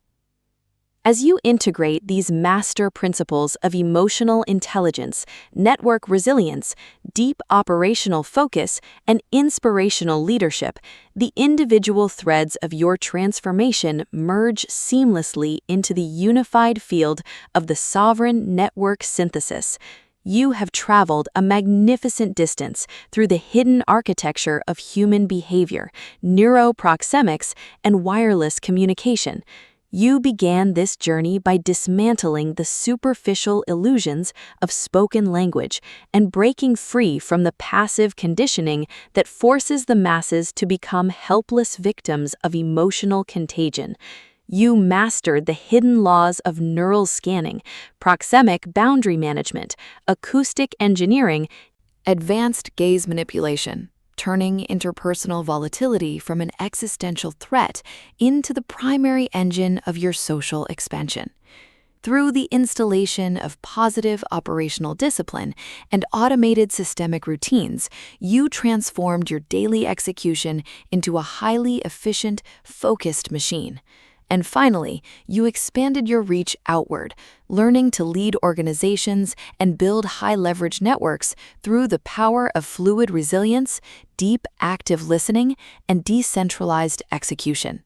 As you integrate these master principles of emotional intelligence, network resilience, deep operational focus, and inspirational leadership, the individual threads of your transformation merge seamlessly into the unified field of the sovereign network synthesis. You have traveled a magnificent distance through the hidden architecture of human behavior, neuroproxemics, and wireless communication. You began this journey by dismantling the superficial illusions of spoken language and breaking free from the passive conditioning that forces the masses to become helpless victims of emotional contagion. You mastered the hidden laws of neural scanning, proxemic boundary management, acoustic engineering, advanced gaze manipulation, turning interpersonal volatility from an existential threat into the primary engine of your social expansion. Through the installation of positive operational discipline and automated systemic routines, you transformed your daily execution into a highly efficient, focused machine. And finally, you expanded your reach outward, learning to lead organizations and build high-leverage networks through the power of fluid resilience, deep active listening, and decentralized execution.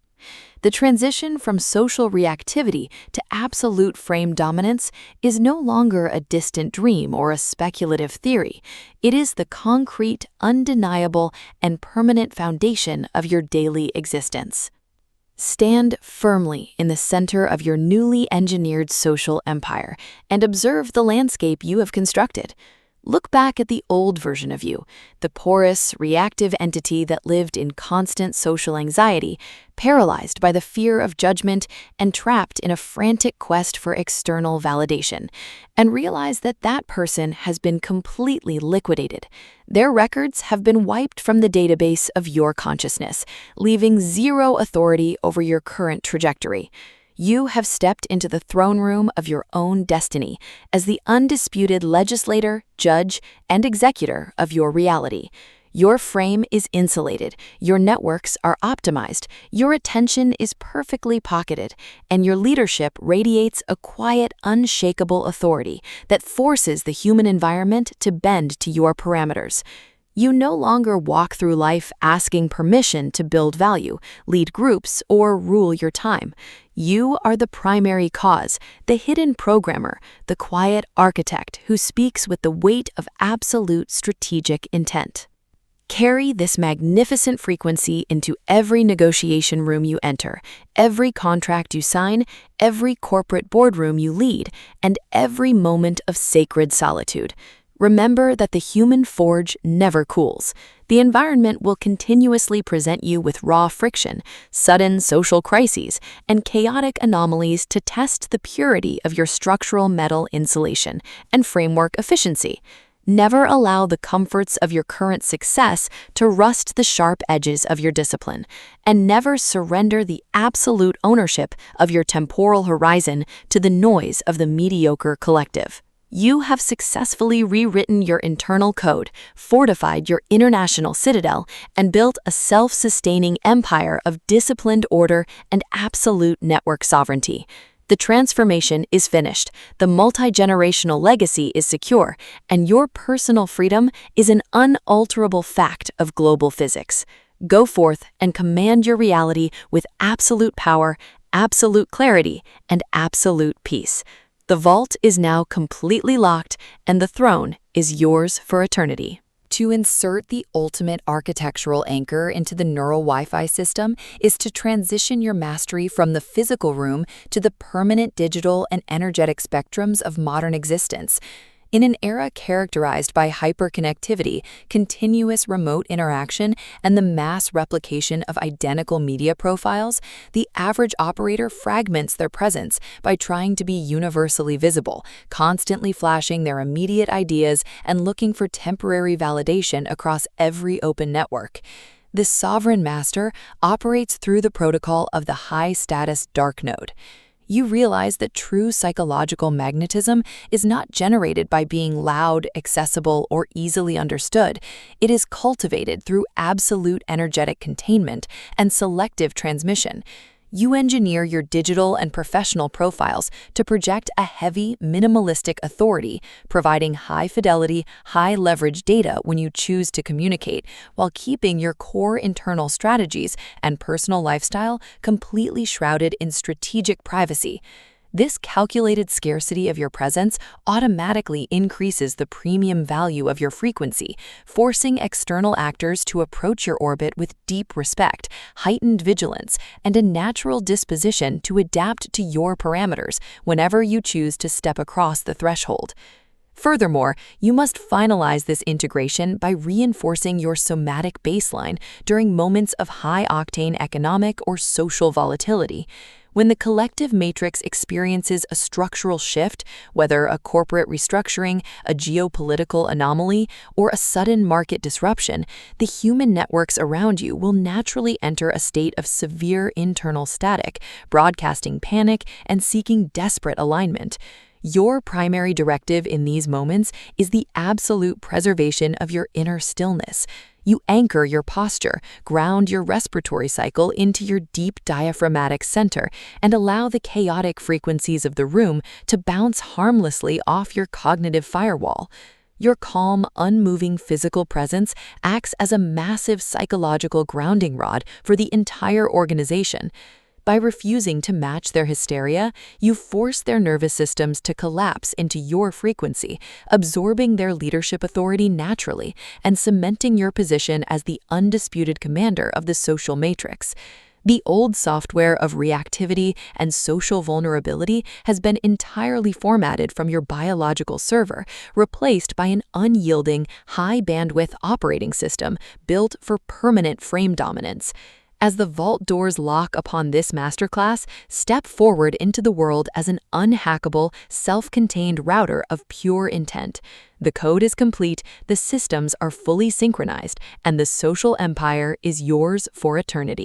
The transition from social reactivity to absolute frame dominance is no longer a distant dream or a speculative theory. It is the concrete, undeniable, and permanent foundation of your daily existence. Stand firmly in the center of your newly engineered social empire and observe the landscape you have constructed. Look back at the old version of you, the porous, reactive entity that lived in constant social anxiety, paralyzed by the fear of judgment and trapped in a frantic quest for external validation, and realize that that person has been completely liquidated. Their records have been wiped from the database of your consciousness, leaving zero authority over your current trajectory. You have stepped into the throne room of your own destiny as the undisputed legislator, judge, and executor of your reality. Your frame is insulated, your networks are optimized, your attention is perfectly pocketed, and your leadership radiates a quiet, unshakable authority that forces the human environment to bend to your parameters. You no longer walk through life asking permission to build value, lead groups, or rule your time. You are the primary cause, the hidden programmer, the quiet architect who speaks with the weight of absolute strategic intent. Carry this magnificent frequency into every negotiation room you enter, every contract you sign, every corporate boardroom you lead, and every moment of sacred solitude. Remember that the human forge never cools. The environment will continuously present you with raw friction, sudden social crises, and chaotic anomalies to test the purity of your structural metal insulation and framework efficiency. Never allow the comforts of your current success to rust the sharp edges of your discipline, and never surrender the absolute ownership of your temporal horizon to the noise of the mediocre collective. You have successfully rewritten your internal code, fortified your international citadel, and built a self-sustaining empire of disciplined order and absolute network sovereignty. The transformation is finished, the multi-generational legacy is secure, and your personal freedom is an unalterable fact of global physics. Go forth and command your reality with absolute power, absolute clarity and absolute peace. The vault is now completely locked, and the throne is yours for eternity. To insert the ultimate architectural anchor into the neural Wi-Fi system is to transition your mastery from the physical room to the permanent digital and energetic spectrums of modern existence. In an era characterized by hyperconnectivity, continuous remote interaction, and the mass replication of identical media profiles, the average operator fragments their presence by trying to be universally visible, constantly flashing their immediate ideas and looking for temporary validation across every open network. This sovereign master operates through the protocol of the high-status dark node. You realize that true psychological magnetism is not generated by being loud, accessible, or easily understood. It is cultivated through absolute energetic containment and selective transmission. You engineer your digital and professional profiles to project a heavy, minimalistic authority, providing high-fidelity, high-leverage data when you choose to communicate, while keeping your core internal strategies and personal lifestyle completely shrouded in strategic privacy. This calculated scarcity of your presence automatically increases the premium value of your frequency, forcing external actors to approach your orbit with deep respect, heightened vigilance, and a natural disposition to adapt to your parameters whenever you choose to step across the threshold. Furthermore, you must finalize this integration by reinforcing your somatic baseline during moments of high-octane economic or social volatility. When the collective matrix experiences a structural shift, whether a corporate restructuring, a geopolitical anomaly, or a sudden market disruption, the human networks around you will naturally enter a state of severe internal static, broadcasting panic and seeking desperate alignment. Your primary directive in these moments is the absolute preservation of your inner stillness. You anchor your posture, ground your respiratory cycle into your deep diaphragmatic center, and allow the chaotic frequencies of the room to bounce harmlessly off your cognitive firewall. Your calm, unmoving physical presence acts as a massive psychological grounding rod for the entire organization. By refusing to match their hysteria, you force their nervous systems to collapse into your frequency, absorbing their leadership authority naturally and cementing your position as the undisputed commander of the social matrix. The old software of reactivity and social vulnerability has been entirely formatted from your biological server, replaced by an unyielding, high-bandwidth operating system built for permanent frame dominance. As the vault doors lock upon this masterclass, step forward into the world as an unhackable, self-contained router of pure intent. The code is complete, the systems are fully synchronized, and the social empire is yours for eternity.